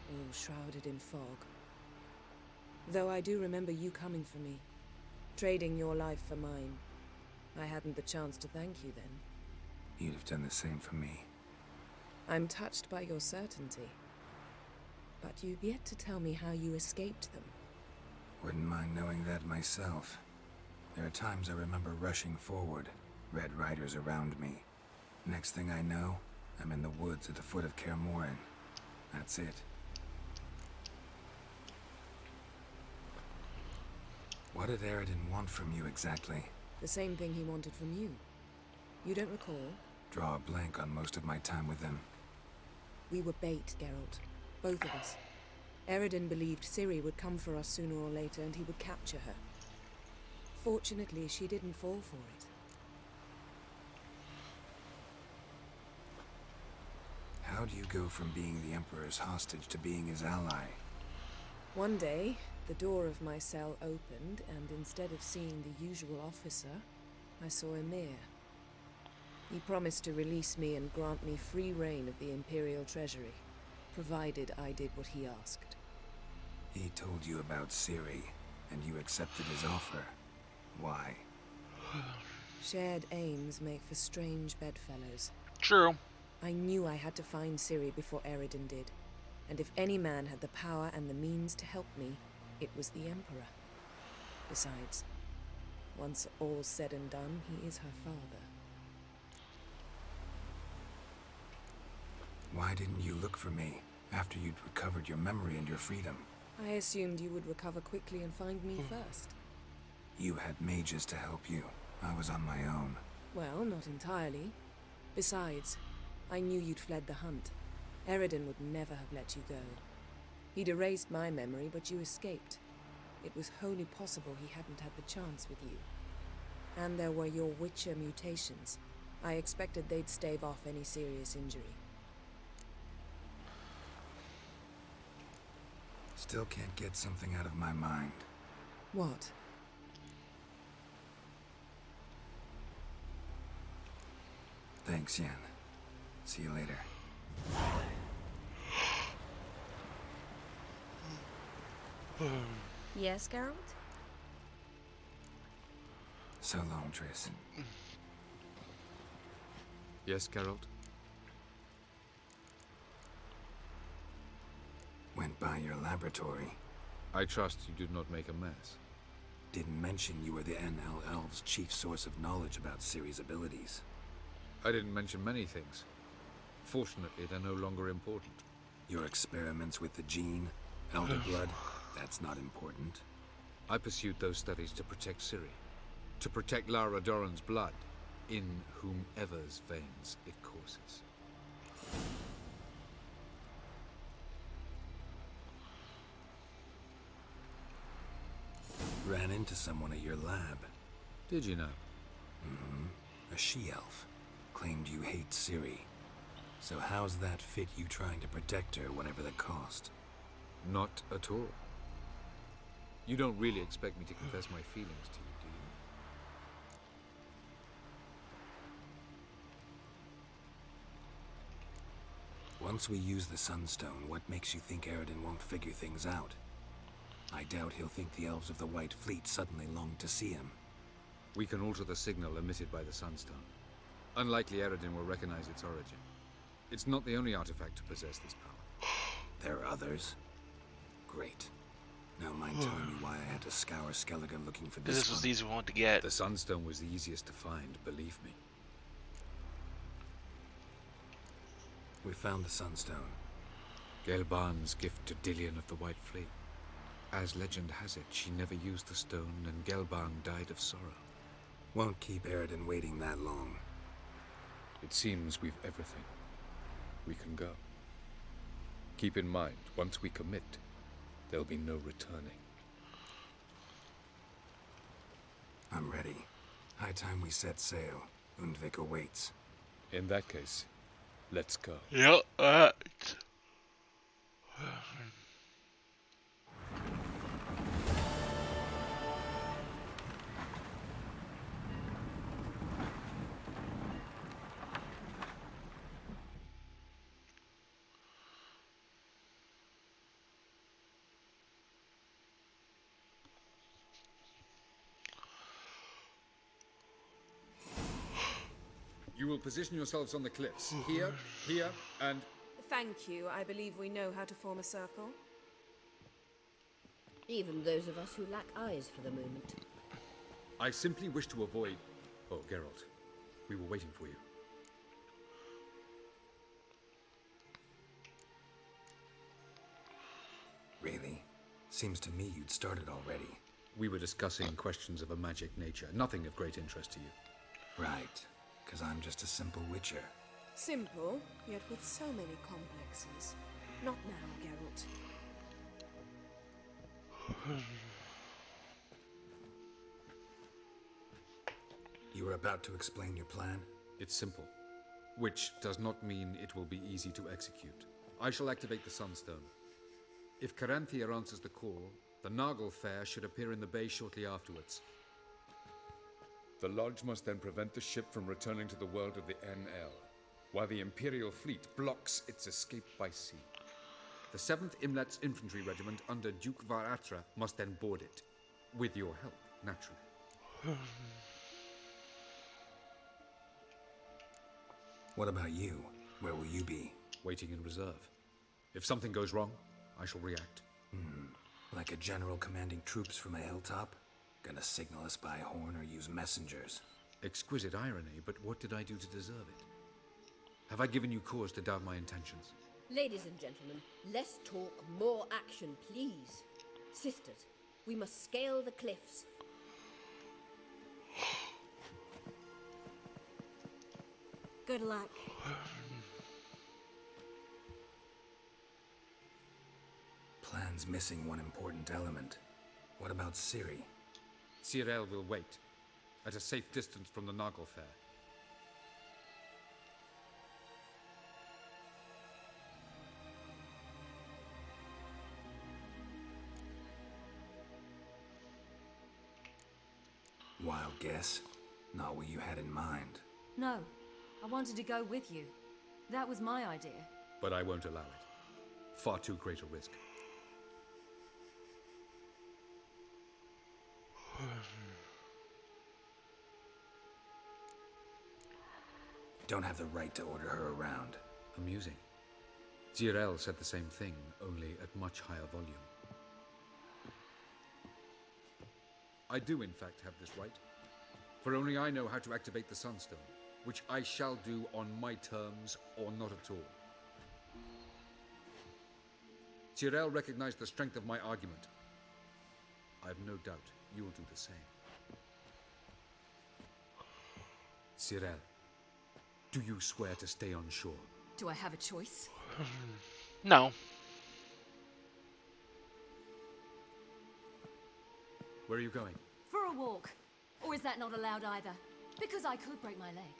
All shrouded in fog. Though I do remember you coming for me. Trading your life for mine. I hadn't the chance to thank you then. You'd have done the same for me. I'm touched by your certainty. But you've yet to tell me how you escaped them. Wouldn't mind knowing that myself. There are times I remember rushing forward, Red Riders around me. Next thing I know, I'm in the woods at the foot of Kaer Morhen. That's it. What did Eridan want from you exactly? The same thing he wanted from you. You don't recall? Draw a blank on most of my time with them. We were bait, Geralt. Both of us. Eridan believed Ciri would come for us sooner or later and he would capture her. Fortunately, she didn't fall for it. How do you go from being the Emperor's hostage to being his ally? One day, the door of my cell opened, and instead of seeing the usual officer, I saw Emir. He promised to release me and grant me free reign of the Imperial Treasury, provided I did what he asked. He told you about Ciri, and you accepted his offer. Why? Shared aims make for strange bedfellows. True. I knew I had to find Ciri before Eridan did, and if any man had the power and the means to help me, it was the Emperor. Besides, once all's said and done, he is her father. Why didn't you look for me after you'd recovered your memory and your freedom? I assumed you would recover quickly and find me first. You had mages to help you. I was on my own. Well, not entirely. Besides, I knew you'd fled the hunt. Eridan would never have let you go. He'd erased my memory, but you escaped. It was wholly possible he hadn't had the chance with you. And there were your Witcher mutations. I expected they'd stave off any serious injury. Still can't get something out of my mind. What? Thanks, Yen. See you later. Yes, Geralt? So long, Triss. Yes, Geralt? Went by your laboratory. I trust you did not make a mess. Didn't mention you were the NL Elves' chief source of knowledge about Ciri's abilities. I didn't mention many things. Fortunately, they're no longer important. Your experiments with the gene, Elder Blood, that's not important. I pursued those studies to protect Ciri. To protect Lara Doran's blood, in whomever's veins it courses. Ran into someone at your lab. Did you know? A she-elf. Claimed you hate Ciri. So how's that fit you trying to protect her, whatever the cost? Not at all. You don't really expect me to confess my feelings to you, do you? Once we use the sunstone, what makes you think Aradin won't figure things out? I doubt he'll think the elves of the White Fleet suddenly long to see him. We can alter the signal emitted by the sunstone. Unlikely Aradin will recognize its origin. It's not the only artifact to possess this power. There are others? Great. Now mind telling me why I had to scour Skellige looking for this This was one? the easy one to get. The sunstone was the easiest to find, believe me. We found the sunstone. Gelban's gift to Dillion of the White Fleet. As legend has it, she never used the stone, and Gelban died of sorrow. Won't keep Aradin waiting that long. It seems we've everything. We can go. Keep in mind, once we commit, there'll be no returning. I'm ready. High time we set sail. Undvik awaits. In that case, let's go. Yep, You will position yourselves on the cliffs. Here, here, and... Thank you. I believe we know how to form a circle. Even those of us who lack eyes for the moment. I simply wish to avoid... Oh, Geralt. We were waiting for you. Really? Seems to me you'd started already. We were discussing questions of a magic nature, nothing of great interest to you. Right. Because I'm just a simple witcher. Simple, yet with so many complexes. Not now, Geralt. You were about to explain your plan? It's simple. Which does not mean it will be easy to execute. I shall activate the Sunstone. If Caranthia answers the call, the Nagel Fair should appear in the bay shortly afterwards. The Lodge must then prevent the ship from returning to the world of the NL, while the Imperial fleet blocks its escape by sea. The 7th Imlet's Infantry Regiment under Duke Varatra must then board it. With your help, naturally. What about you? Where will you be? Waiting in reserve. If something goes wrong, I shall react. Like a general commanding troops from a hilltop? Gonna signal us by horn or use messengers? Exquisite irony, but what did I do to deserve it? Have I given you cause to doubt my intentions? Ladies and gentlemen, less talk, more action, please. Sisters, we must scale the cliffs. Good luck. Plan's missing one important element. What about Ciri? Cyril will wait, at a safe distance from the Nagel Fair. Wild guess. Not what you had in mind. No, I wanted to go with you. That was my idea. But I won't allow it. Far too great a risk. don't have the right to order her around. Amusing. Zirel said the same thing, only at much higher volume. I do, in fact, have this right. For only I know how to activate the sunstone, which I shall do on my terms or not at all. Zirel recognized the strength of my argument. I have no doubt you will do the same. Zirel, do you swear to stay on shore? Do I have a choice? No. Where are you going? For a walk. Or is that not allowed either? Because I could break my leg.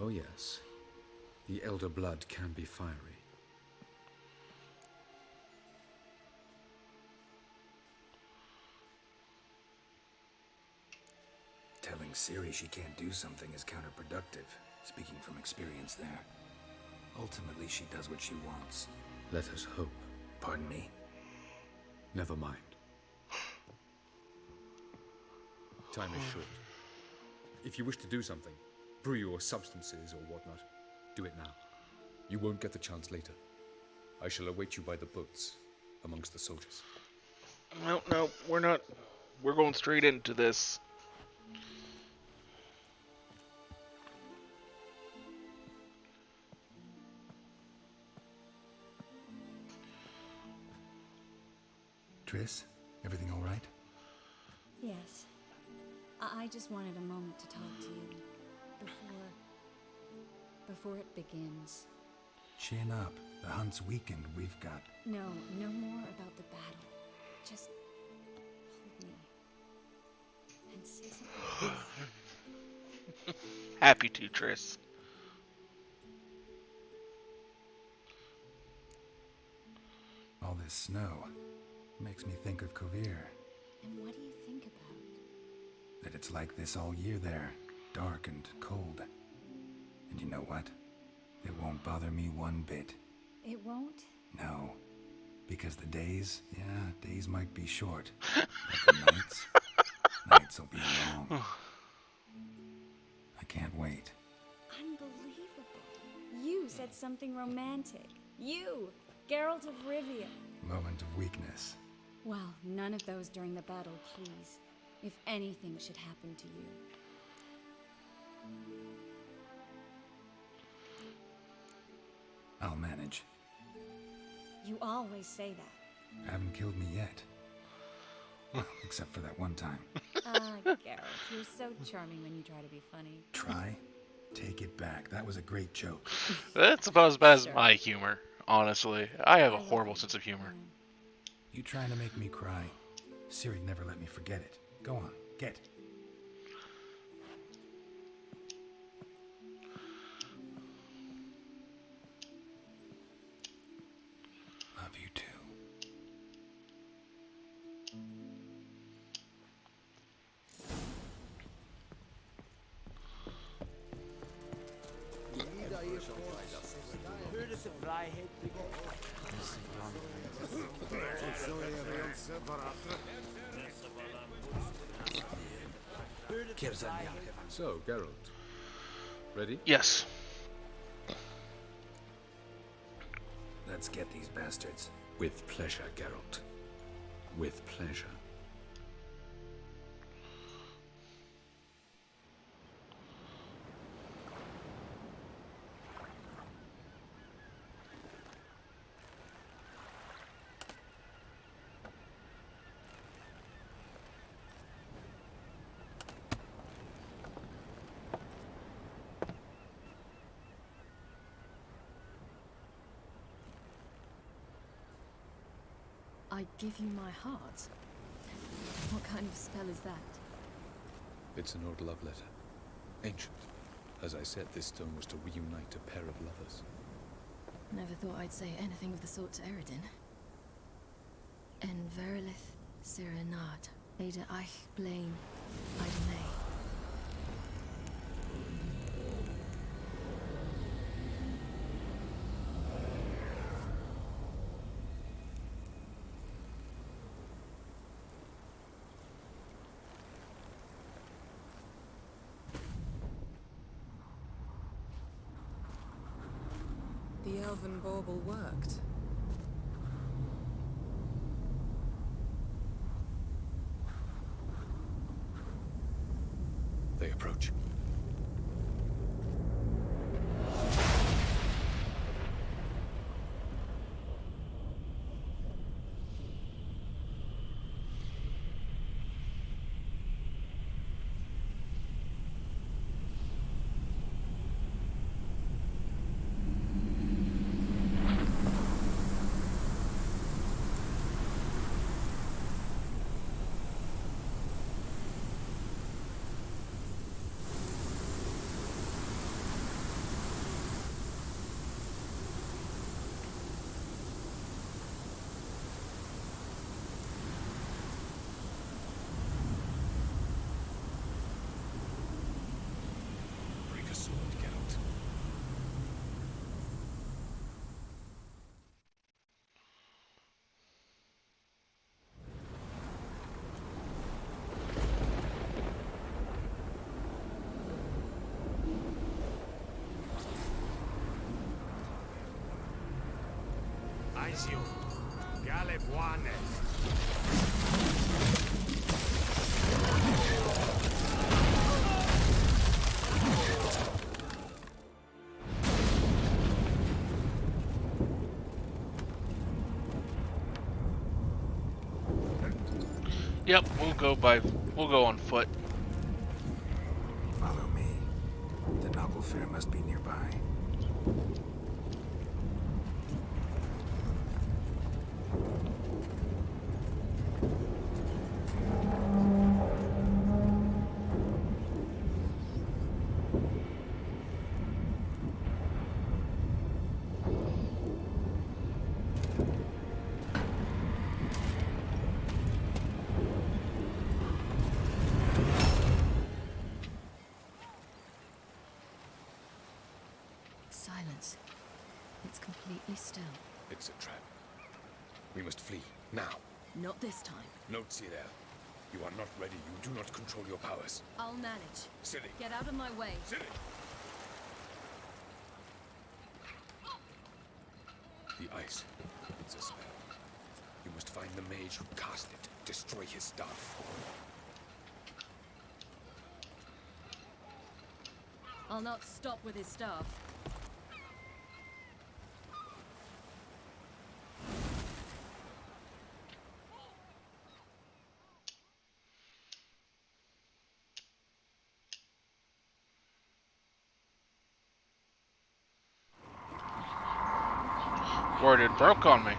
Oh yes. The elder blood can be fiery. Telling Ciri she can't do something is counterproductive, speaking from experience there. Ultimately, she does what she wants. Let us hope. Pardon me? Never mind. Time is short. If you wish to do something, brew your substances or whatnot, do it now. You won't get the chance later. I shall await you by the boats, amongst the soldiers. No, we're not. We're going straight into this. Triss, everything all right? Yes. I just wanted a moment to talk to you. Before it begins. Chin up. The hunt's weakened. We've got... No more about the battle. Just hold me. And say something else. Happy to, Triss. All this snow makes me think of Kovir. And what do you think about? That it's like this all year there. Dark and cold. And you know what? It won't bother me one bit. It won't? No. Because the days might be short. But the nights will be long. I can't wait. Unbelievable. You said something romantic. You, Geralt of Rivia. Moment of weakness. Well, none of those during the battle, please. If anything should happen to you. I'll manage. You always say that. Haven't killed me yet. Well, except for that one time. Geralt, you're so charming when you try to be funny. Try? Take it back. That was a great joke. That's about as bad as my humor, honestly. I have a horrible sense of humor. You trying to make me cry? Ciri never let me forget it. Go on, get. Love you too. So, Geralt, ready? Yes. Let's get these bastards. With pleasure, Geralt. With pleasure. I give you my heart? What kind of spell is that? It's an old love letter. Ancient. As I said, this stone was to reunite a pair of lovers. Never thought I'd say anything of the sort to Eredin. En verilith serenad, Ada eich blame, Idemay. The elven bauble worked. They approach. Break a sword, Geralt. Aizio, Galebuane. Yep, we'll go on foot. Follow me. The noble fair must be nearby. Silence. It's completely still. It's a trap. We must flee, now. Not this time. Note, Cyril. You are not ready. You do not control your powers. I'll manage. Silly. Get out of my way. Silly. The ice. It's a spell. You must find the mage who cast it. Destroy his staff. I'll not stop with his staff. Word, it broke on me.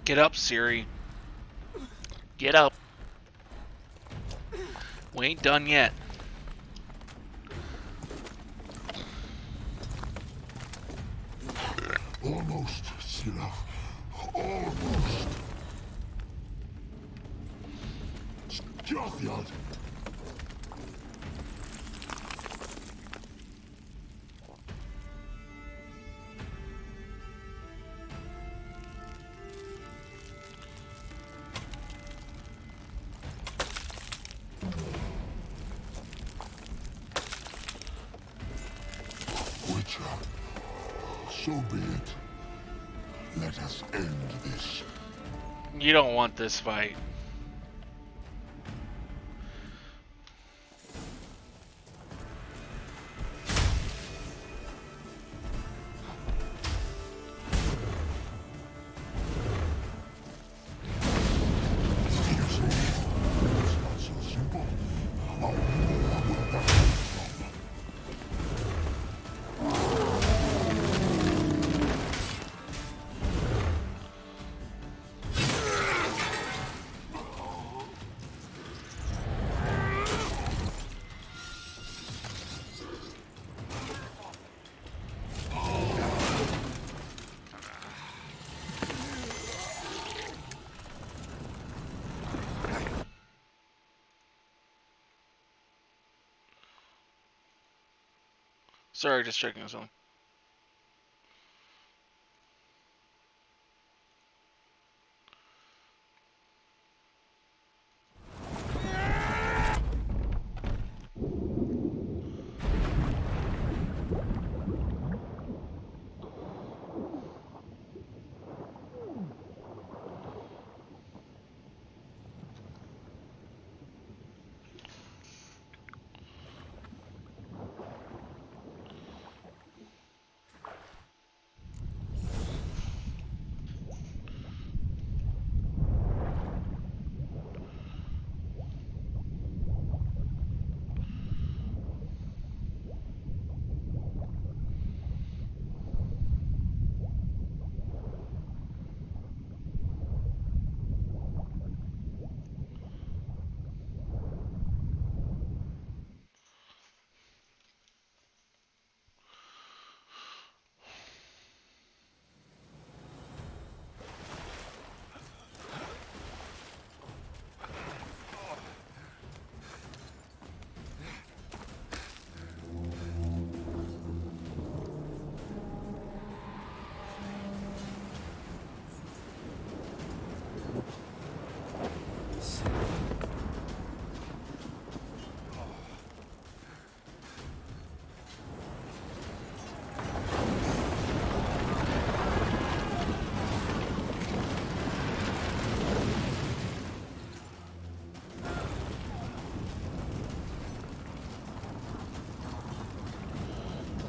Get up, Siri. Get up. We ain't done yet. Almost, Sila. Almost. Jothyard. Witcher, so be it. Let us end this. You don't want this fight. It's not so simple. How more will that come from? Sorry, just checking something.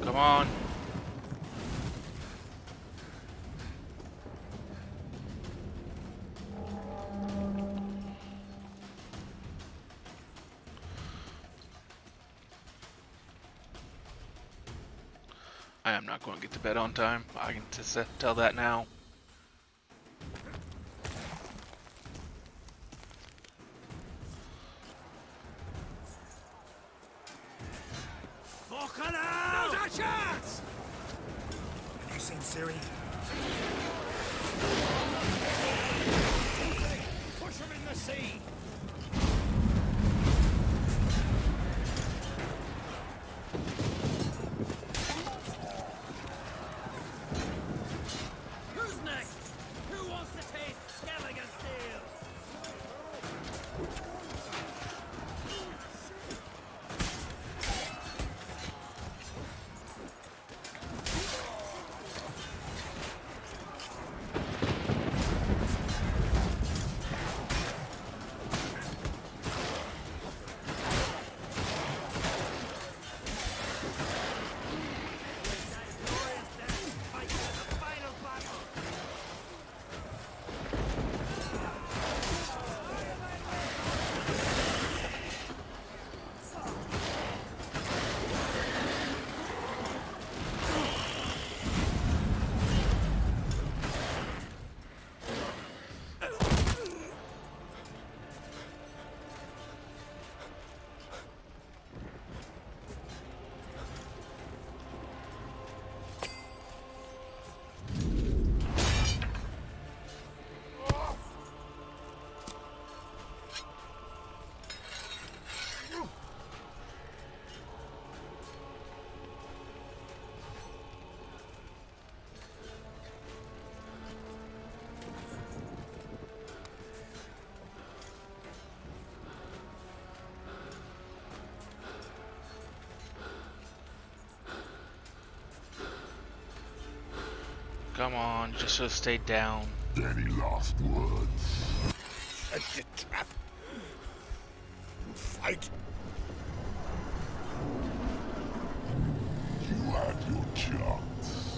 Come on. I am not going to get to bed on time. I can just tell that now. Fucking hell! Not a chance! Have you seen Siri? Push him in the sea! Who's next? Who wants to taste Skellige's steel? Come on, just should have stayed down. Any last words? Set the trap. Fight. You had your chance.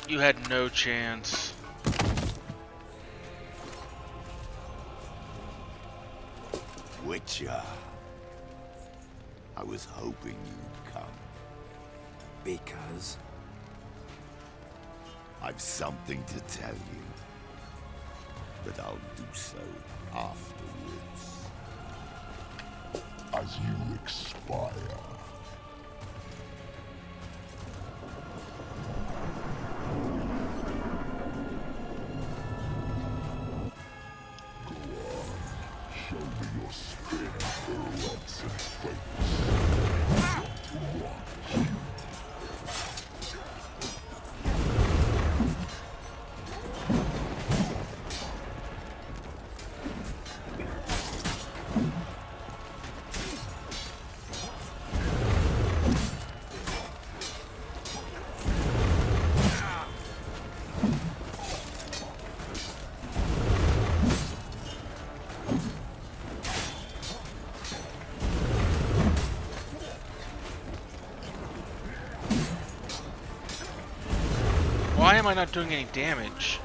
You had no chance. Witcher. I was hoping you'd come. Because? I've something to tell you. But I'll do so afterwards. As you expire. Go on. Show me your spin pirouettes and fakes. What you want? Why am I not doing any damage?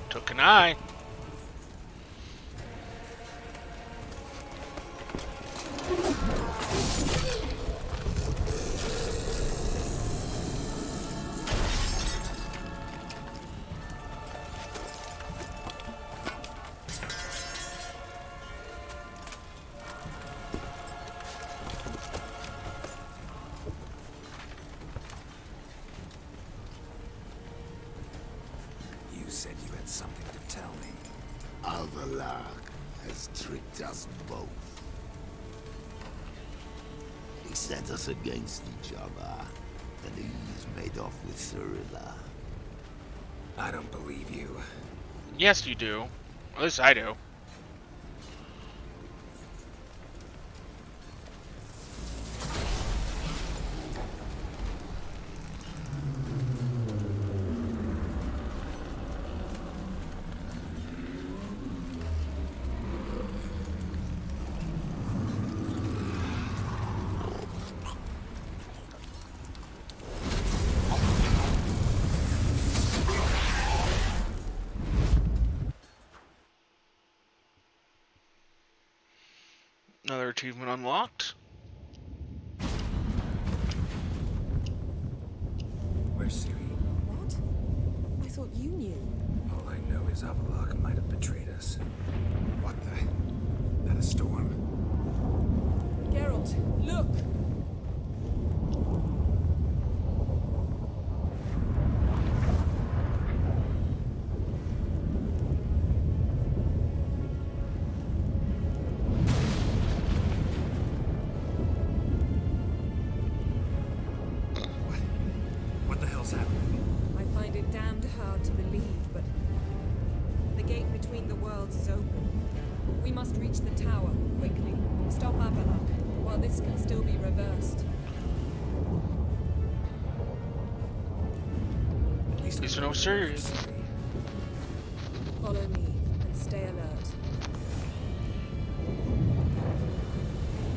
Took an eye. You said you had something to tell me. Avalar has tricked us both. He set us against each other, and he's made off with Cyrilla. I don't believe you. Yes, you do. At least I do. Another achievement unlocked. Where's Siri? What? I thought you knew. All I know is Avalok might have betrayed us. What the? That a storm? Geralt, look! What the hell's happening? I find it damned hard to believe reach the tower, quickly. Stop Avalok, while this can still be reversed. At least we know serious. Follow me, and stay alert.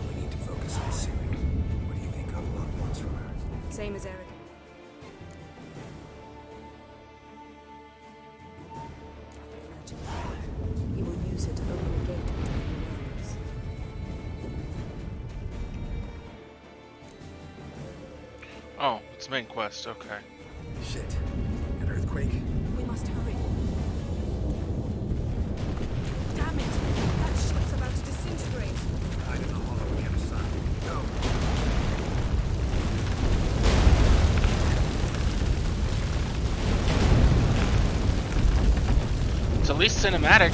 We need to focus on Siri. What do you think Avalok wants from her? Same as Eric. Magic. He will use it to open a gate between the worlds. Oh, it's main quest, okay. Shit. An earthquake? We must hurry. Damn it! That ship's about to disintegrate. Hide in the hollow on the other side. Go. It's at least cinematic.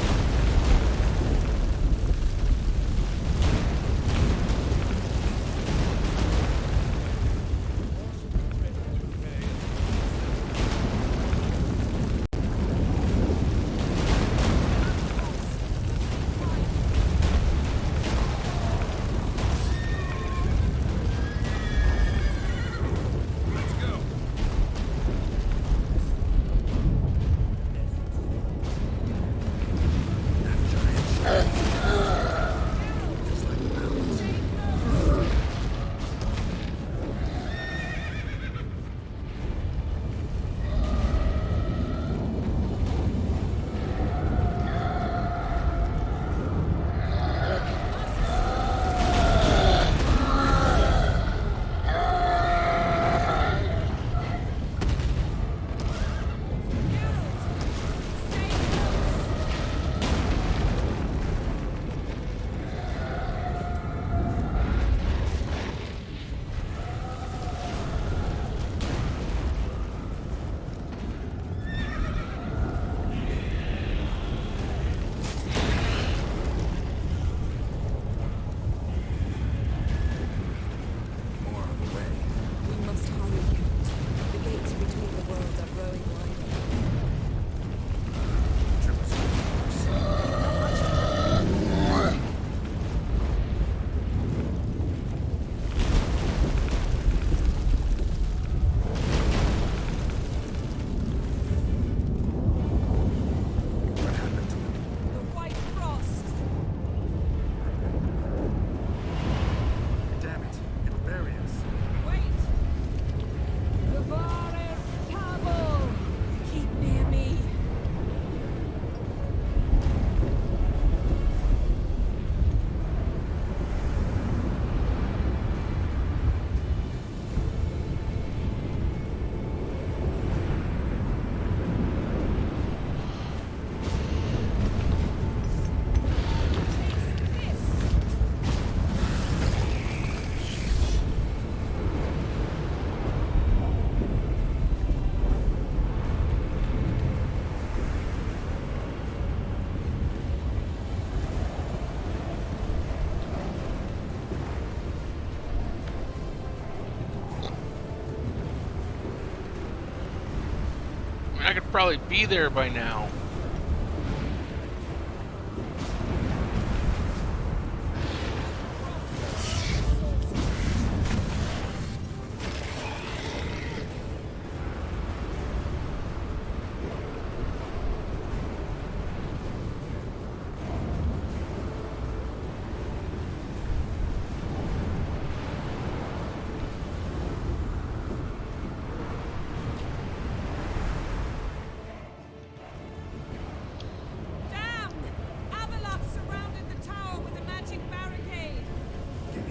I could probably be there by now.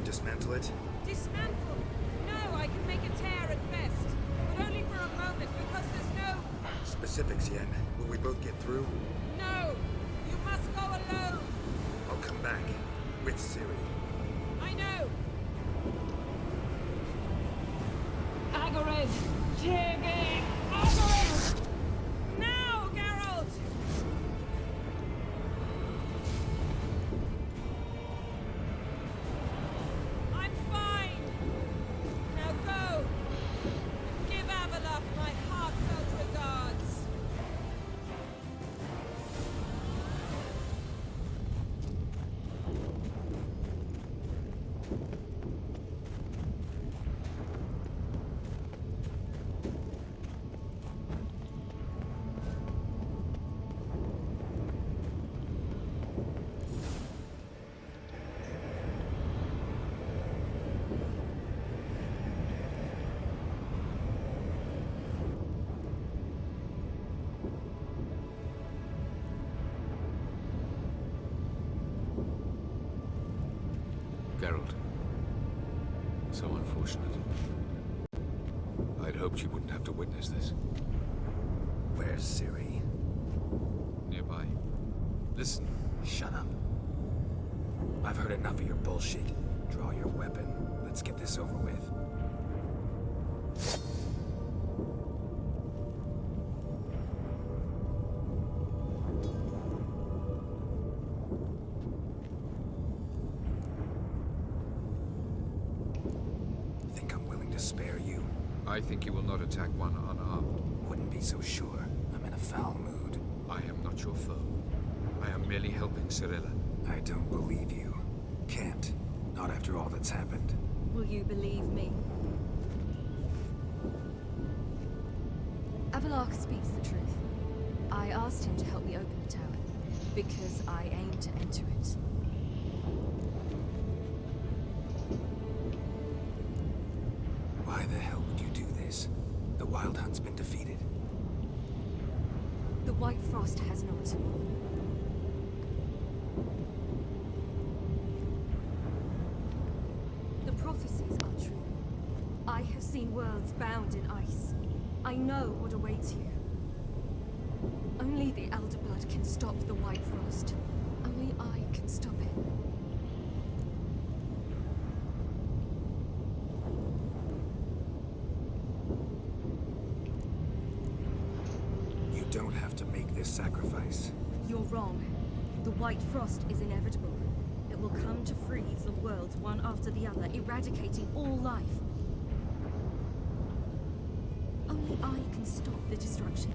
Dismantle it? Dismantle? No, I can make a tear at best. But only for a moment, because there's no... Specifics, Yen. Will we both get through? No! You must go alone! I'll come back. With Siri. I know! Agared! Tege! Agared! Now, Geralt! I'm fine! Now go! Give Avalok my heartfelt regards! Geralt. So unfortunate. I'd hoped you wouldn't have to witness this. Where's Ciri? Nearby. Listen. Shut up. I've heard enough of your bullshit. Draw your weapon. Let's get this over with. Think I'm willing to spare you? I think you will not attack one unarmed. Wouldn't be so sure. I'm in a foul mood. I am not your foe. I am merely helping Cirilla. I don't believe you. Can't. Not after all that's happened. Will you believe me? Avalok speaks the truth. I asked him to help me open the tower, because I aim to enter it. Why the hell would you do this? The Wild Hunt's been defeated. The White Frost has not. The prophecies are true. I have seen worlds bound in ice. I know what awaits you. Only the Elder Blood can stop the White Frost. Only I can stop it. You don't have to make this sacrifice. You're wrong. The White Frost is inevitable. It will come to freeze the worlds one after the other, eradicating all life. Only I can stop the destruction.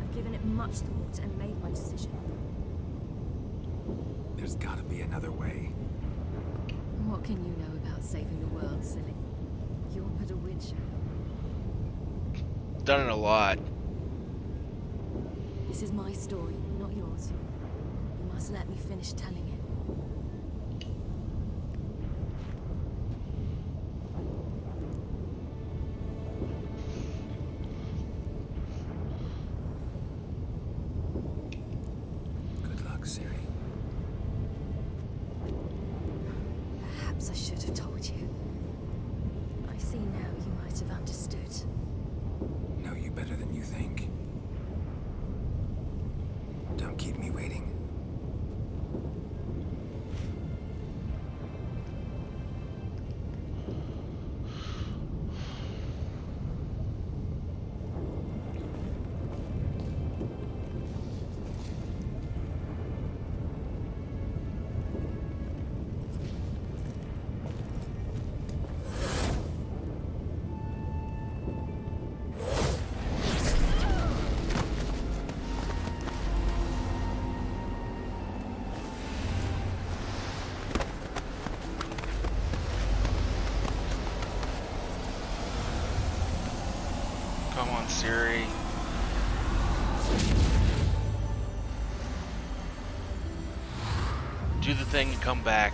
I've given it much thought and made my decision. There's gotta be another way. What can you know about saving the world, silly? You're but a witcher. Done it a lot. This is my story, not yours. You must let me finish telling it. Good luck, Ciri. Perhaps I should have told you. I see now you might have understood. Know you better than you think. Don't keep me waiting. Come on, Ciri. Do the thing and come back.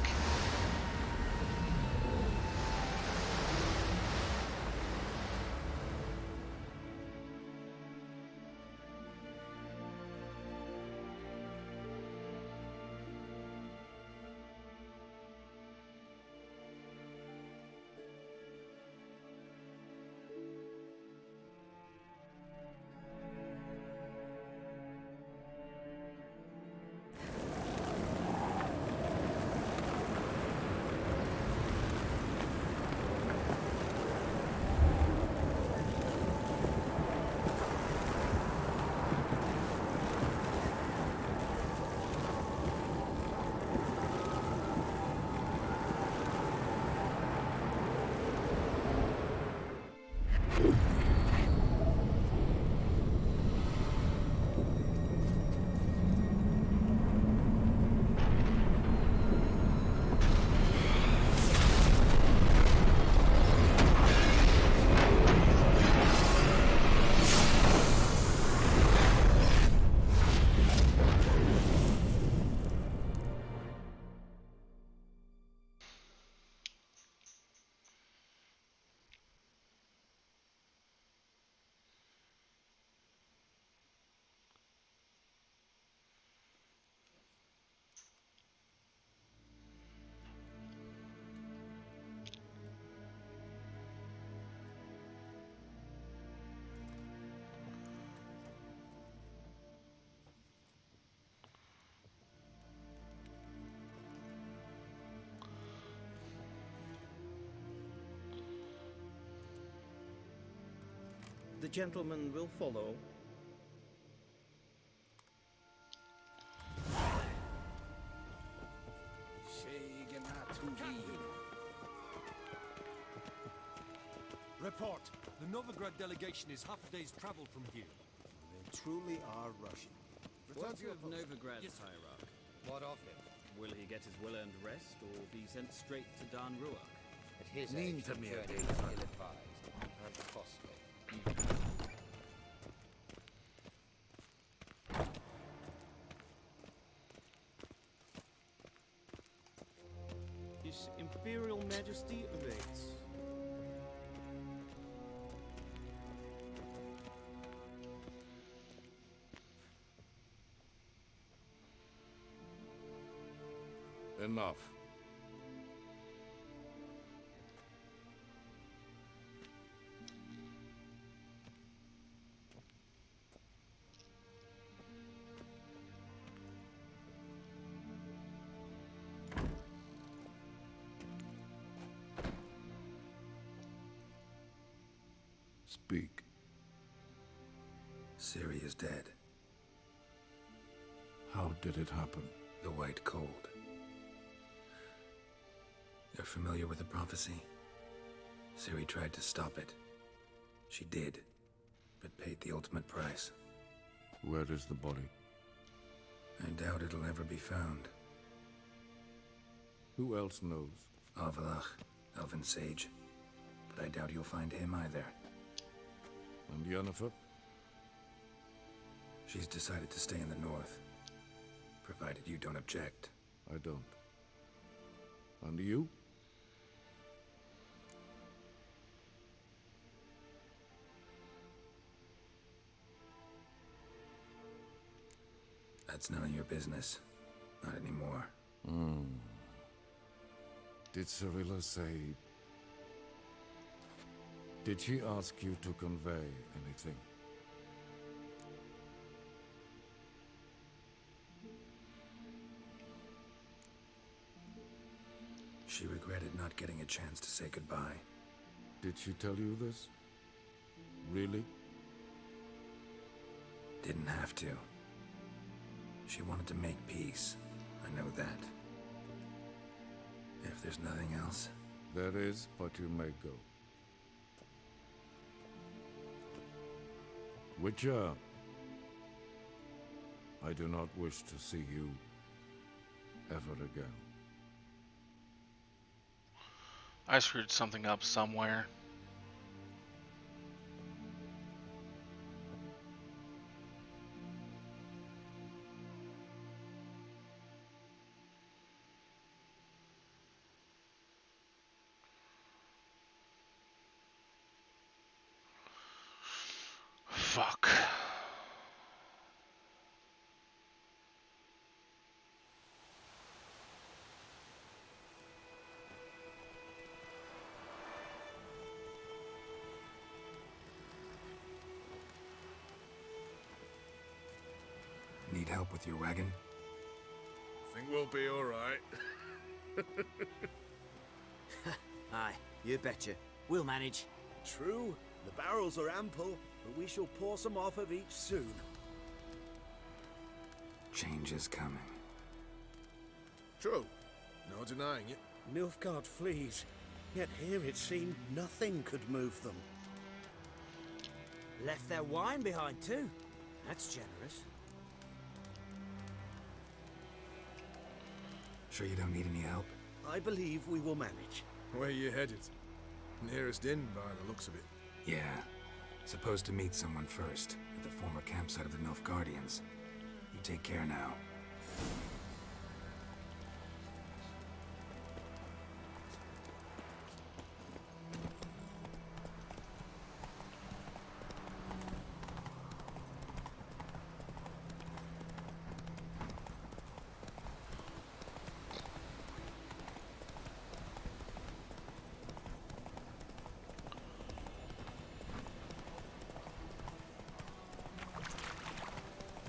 The gentleman will follow. Report. The Novigrad delegation is half a day's travel from here. They truly are Russian. What of Novigrad, Yes, Hierarch? What of him? Will he get his well-earned rest, or be sent straight to Dan Ruach? At his Mean age, to the me, journey Dave. is ill-advised and costly. His Imperial Majesty awaits. Enough. Speak. Ciri is dead. How did it happen? The White Cold. You're familiar with the prophecy? Ciri tried to stop it. She did, but paid the ultimate price. Where is the body? I doubt it'll ever be found. Who else knows? Avalach, Elven Sage. But I doubt you'll find him either. And Yennefer? She's decided to stay in the north. Provided you don't object. I don't. And you? That's none of your business. Not anymore. Did Cirilla say... Did she ask you to convey anything? She regretted not getting a chance to say goodbye. Did she tell you this? Really? Didn't have to. She wanted to make peace. I know that. If there's nothing else... There is, but you may go. Witcher, I do not wish to see you ever again. I screwed something up somewhere. Fuck. Need help with your wagon? Think we'll be all right. Aye, you betcha. We'll manage. True, the barrels are ample, but we shall pour some off of each soon. Change is coming. True. No denying it. Nilfgaard flees, yet here it seemed nothing could move them. Left their wine behind too. That's generous. Sure you don't need any help? I believe we will manage. Where you headed? Nearest inn by the looks of it. Yeah. Supposed to meet someone first, at the former campsite of the Nilfgaardians. You take care now.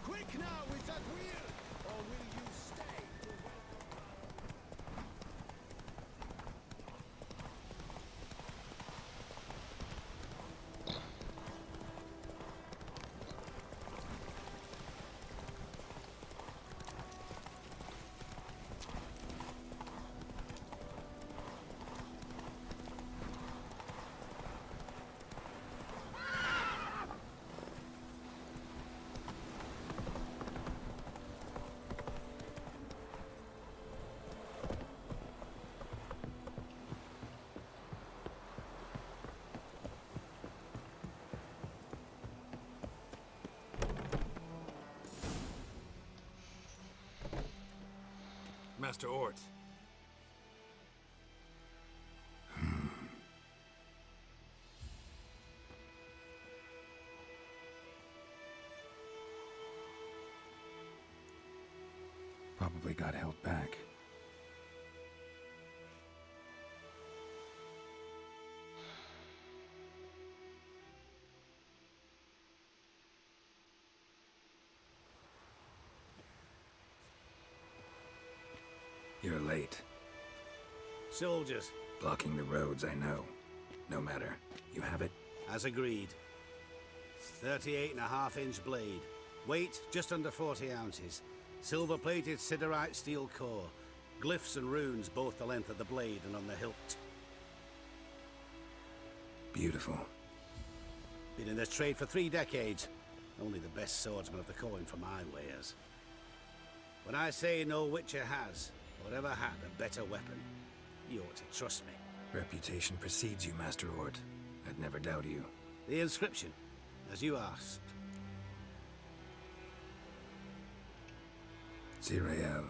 Quick now with that wheel, or will you Master Ort. Probably got held back. You're late. Soldiers. Blocking the roads, I know. No matter. You have it? As agreed. 38.5-inch blade. Weight just under 40 ounces. Silver-plated siderite steel core. Glyphs and runes both the length of the blade and on the hilt. Beautiful. Been in this trade for 3 decades. Only the best swordsman of the coin for my wares. When I say no witcher has, or ever had, a better weapon, you ought to trust me. Reputation precedes you, Master Ort. I'd never doubt you. The inscription, as you asked. Zirael.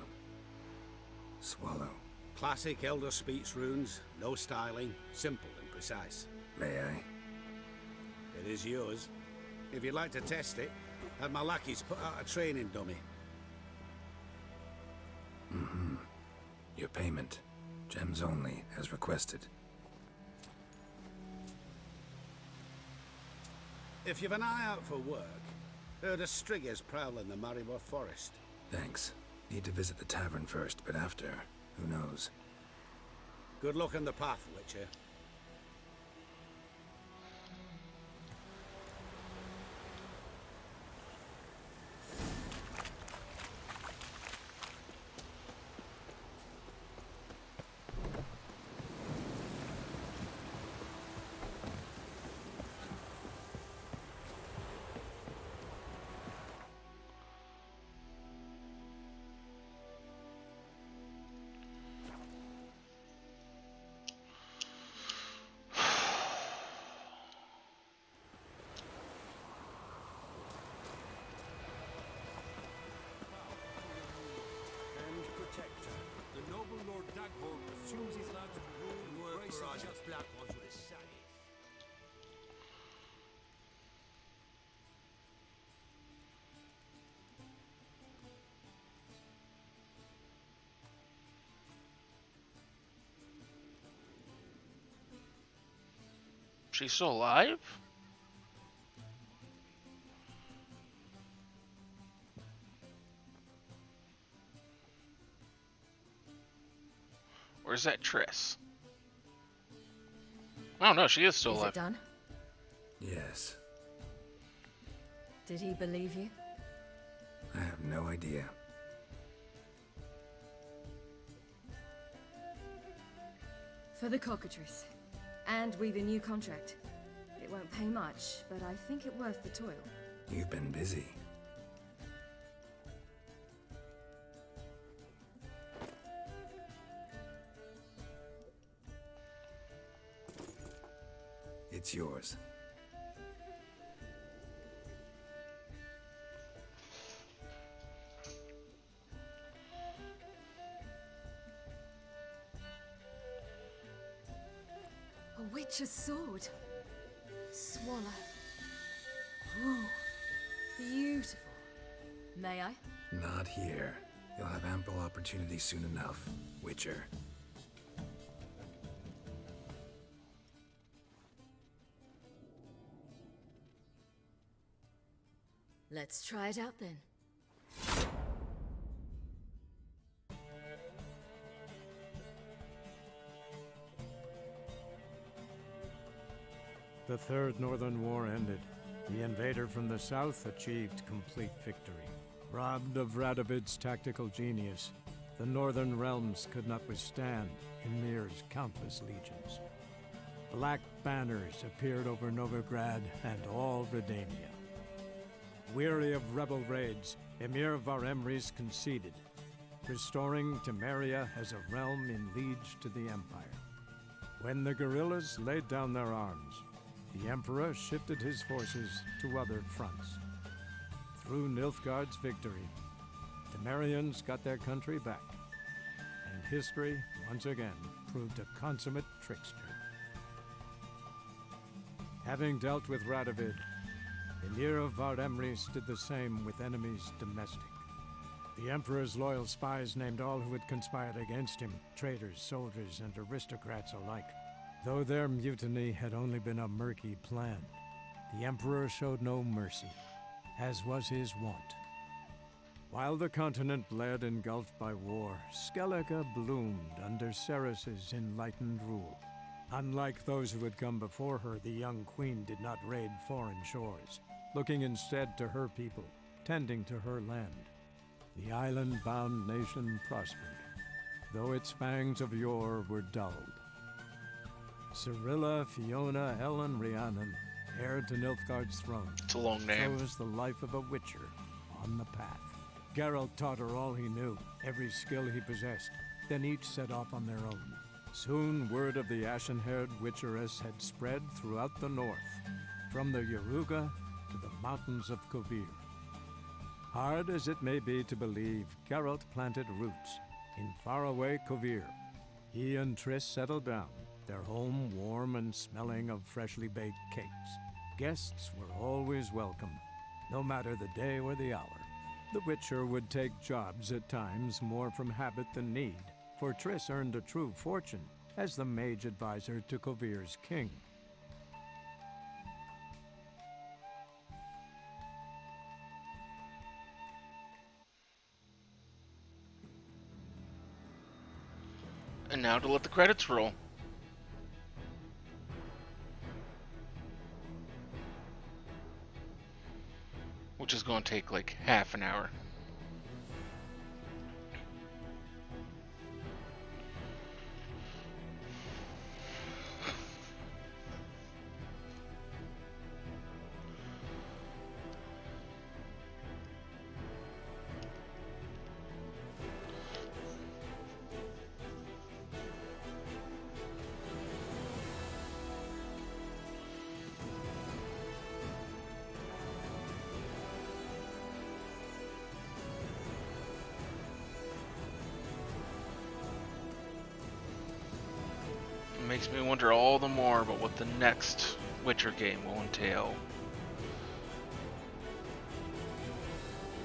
Swallow. Classic Elder Speech runes, no styling, simple and precise. May I? It is yours. If you'd like to test it, have my lackeys put out a training dummy. Mm-hmm. Your payment. Gems only, as requested. If you've an eye out for work, heard of striggers prowling the Maribor forest. Thanks. Need to visit the tavern first, but after, who knows? Good luck on the path, Witcher. The noble Lord Dagborg assumes his lands to rule and embrace the just black ones with his saddles. She's still alive? Or is that Triss? Oh no, she is still Is alive. it done? Yes. Did he believe you? I have no idea. For the cockatrice. And we've a new contract. It won't pay much, but I think it worth the toil. You've been busy. It's yours. A witch's sword. Swallow. Ooh, beautiful. May I? Not here. You'll have ample opportunity soon enough, Witcher. Let's try it out then. The Third Northern War ended. The invader from the south achieved complete victory. Robbed of Radovid's tactical genius, the Northern realms could not withstand Ymir's countless legions. Black banners appeared over Novigrad and all Redania. Weary of rebel raids, Emir Var-Emreis conceded, restoring Temeria as a realm in liege to the Empire. When the guerrillas laid down their arms, the Emperor shifted his forces to other fronts. Through Nilfgaard's victory, Temerians got their country back. history, once again, proved a consummate trickster. Having dealt with Radovid, Emir of Vardemris did the same with enemies domestic. The Emperor's loyal spies named all who had conspired against him, traitors, soldiers, and aristocrats alike. Though their mutiny had only been a murky plan, the Emperor showed no mercy, as was his wont. While the continent bled engulfed by war, Skellige bloomed under Ceres's enlightened rule. Unlike those who had come before her, the young queen did not raid foreign shores, looking instead to her people, tending to her land. The island-bound nation prospered, though its fangs of yore were dulled. Cyrilla, Fiona, Ellen, Rhiannon, heir to Nilfgaard's throne, It's a long name. chose the life of a witcher on the path. Geralt taught her all he knew, every skill he possessed, then each set off on their own. Soon word of the ashen-haired witcheress had spread throughout the north, from the Yaruga to the mountains of Kovir. Hard as it may be to believe, Geralt planted roots in faraway Kovir. He and Triss settled down, their home warm and smelling of freshly baked cakes. Guests were always welcome, no matter the day or the hour. The Witcher would take jobs at times more from habit than need, for Triss earned a true fortune as the mage advisor to Kovir's king. And now to let the credits roll. Which is going to take like half an hour. Makes me wonder all the more about what the next Witcher game will entail.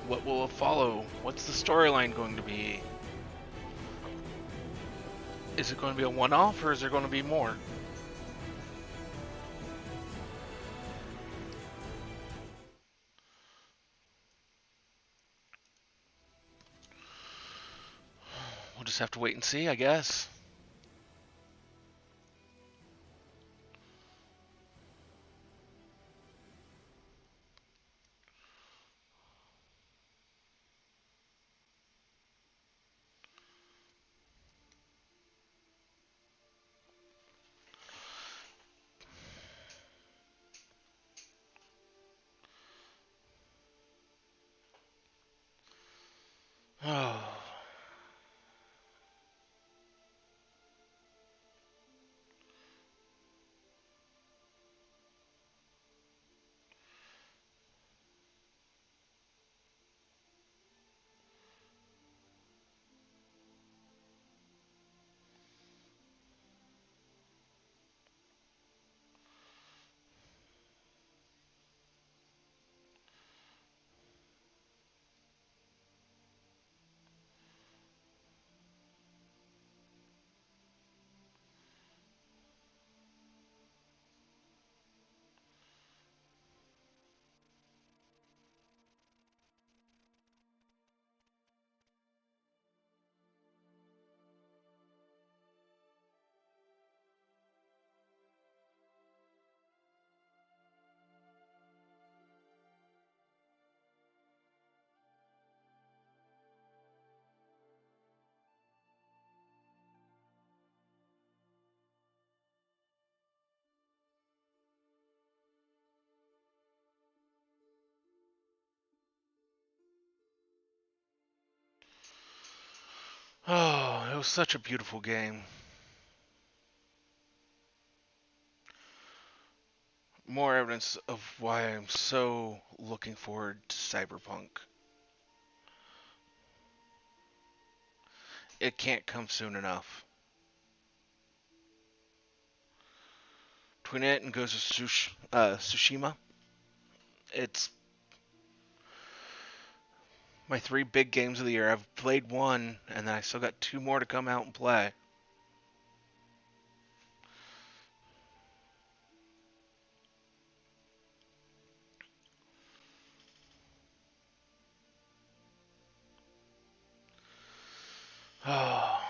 What will it follow? What's the storyline going to be? Is it going to be a one-off, or is there going to be more? We'll just have to wait and see, I guess. Oh. Oh, it was such a beautiful game. More evidence of why I'm so looking forward to Cyberpunk. it can't come soon enough. Between it and Ghost of Tsushima, it's my three big games of the year. I've played one, and then I still got two more to come out and play. Oh.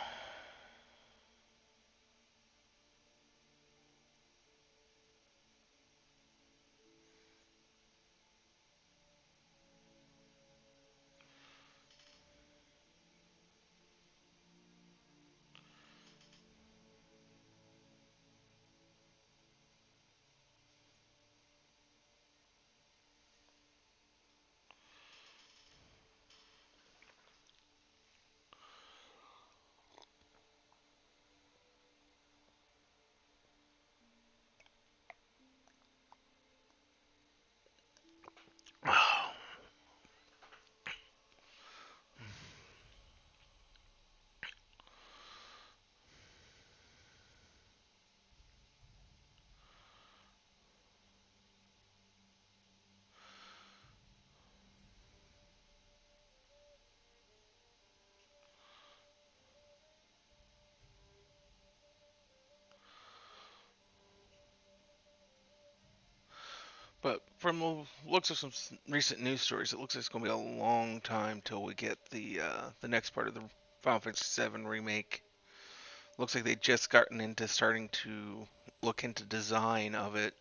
But from the looks of some recent news stories, it looks like it's going to be a long time till we get the next part of the Final Fantasy VII remake. Looks like they just gotten into starting to look into design of it.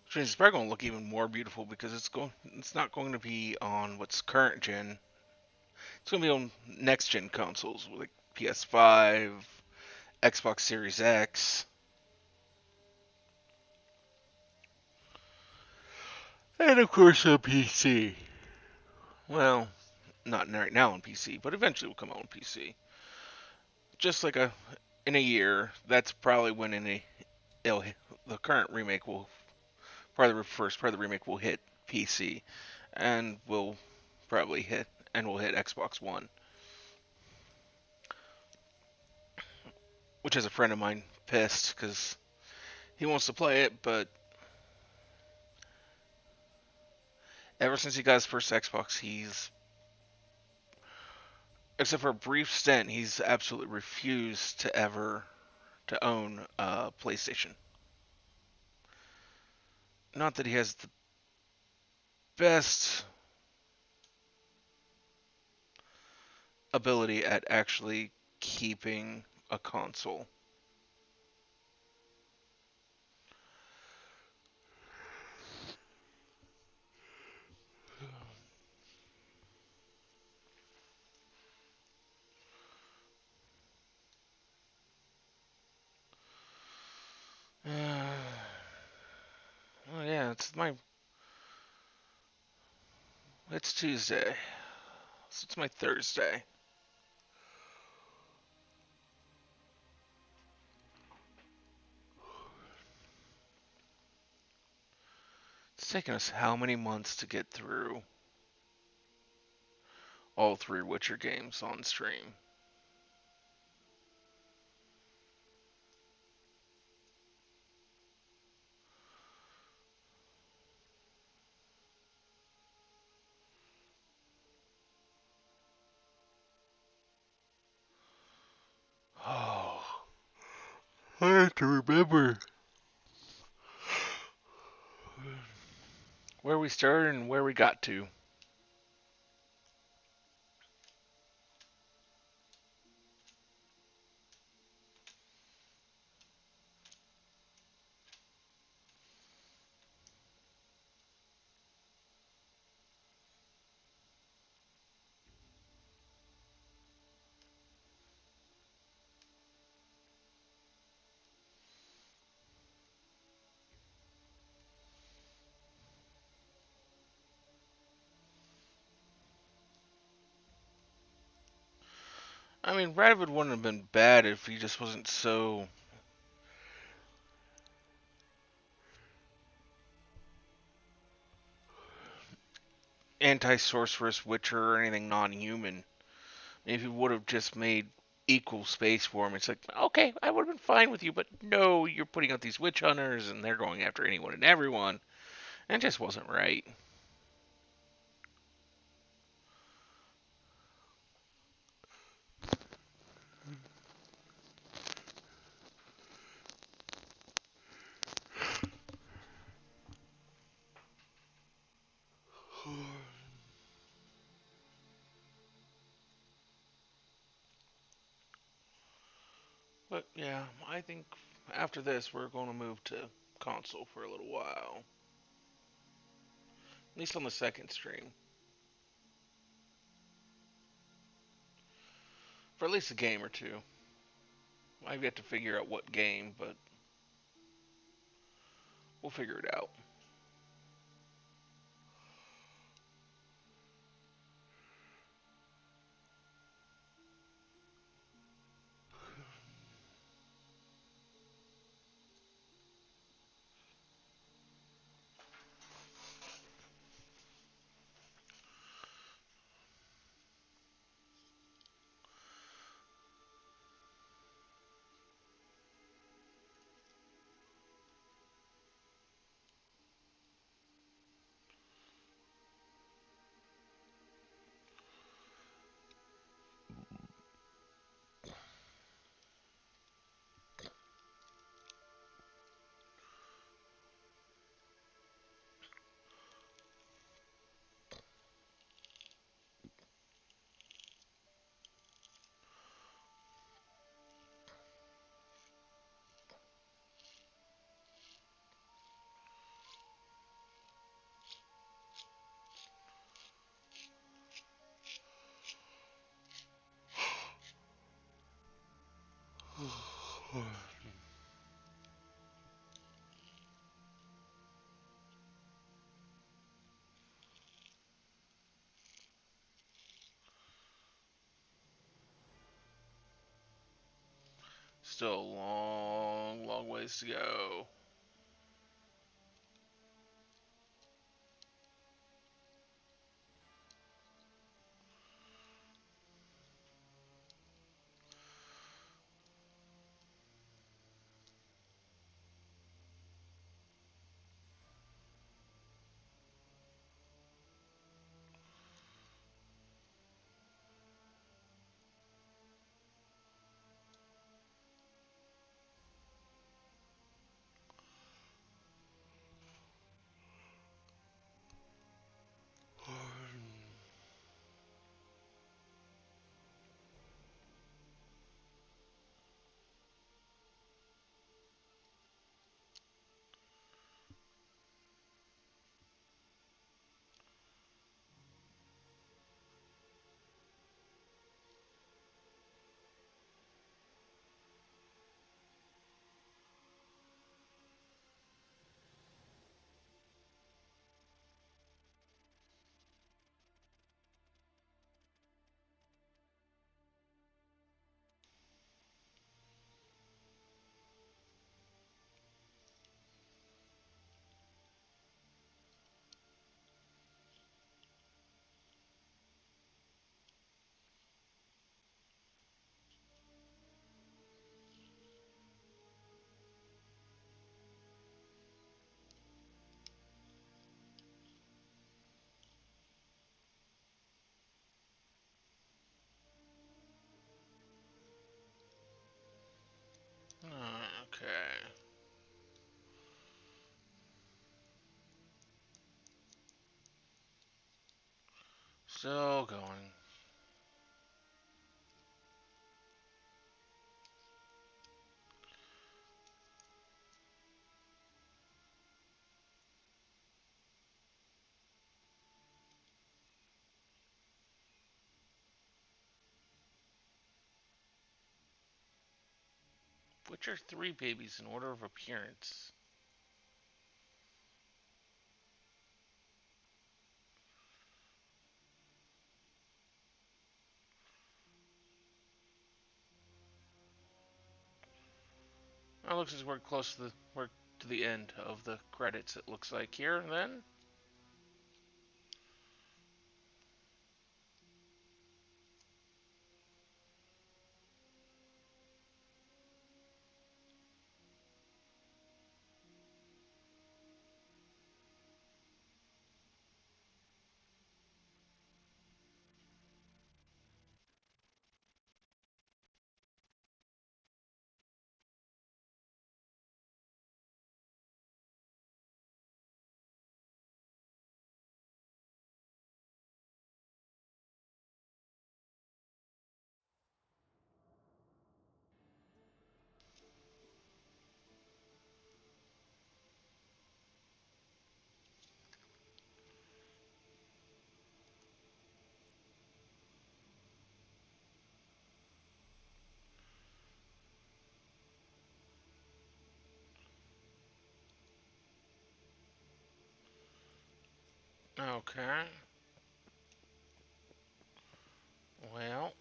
Which means it's probably going to look even more beautiful because it's not going to be on what's current gen. It's going to be on next gen consoles like PS5, Xbox Series X, and of course on PC. Well, not right now on PC, but eventually will come out on PC. Just like in a year, that's probably when the current remake will probably the first part of the remake will hit PC, and will probably hit will hit Xbox One, which has a friend of mine pissed because he wants to play it, but ever since he got his first Xbox, except for a brief stint, he's absolutely refused to ever to own a PlayStation. Not that he has the best ability at actually keeping a console. Oh yeah, it's Tuesday, so it's my Thursday. It's taken us how many months to get through all three Witcher games on stream? Oh, I have to remember where we started and where we got to. I mean, Radovid wouldn't have been bad if he just wasn't so anti-sorceress witcher or anything non-human. If you would have just made equal space for him, it's like, okay, I would have been fine with you, but no, you're putting out these witch hunters and they're going after anyone and everyone. And it just wasn't right. But yeah, I think after this we're going to move to console for a little while. At least on the second stream. For at least a game or two. I've yet to figure out what game, but we'll figure it out. Still a long, long ways to go. Okay. Still going. Which are three babies in order of appearance? Oh, it looks as we're to the end of the credits. It looks like here. Then Okay. Well,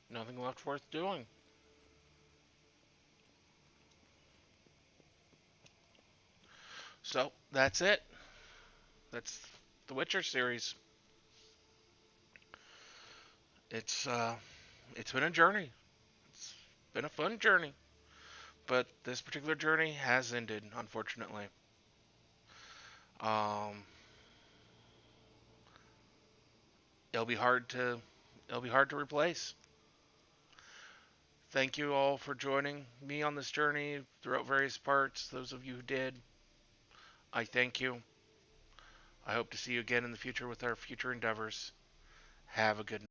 nothing left worth doing. So, that's it. That's the Witcher series. It's it's been a journey. It's been a fun journey, but this particular journey has ended, unfortunately. Um, it'll be hard to it'll be hard to replace. Thank you all for joining me on this journey throughout various parts. Those of you who did, I thank you. I hope to see you again in the future with our future endeavors. Have a good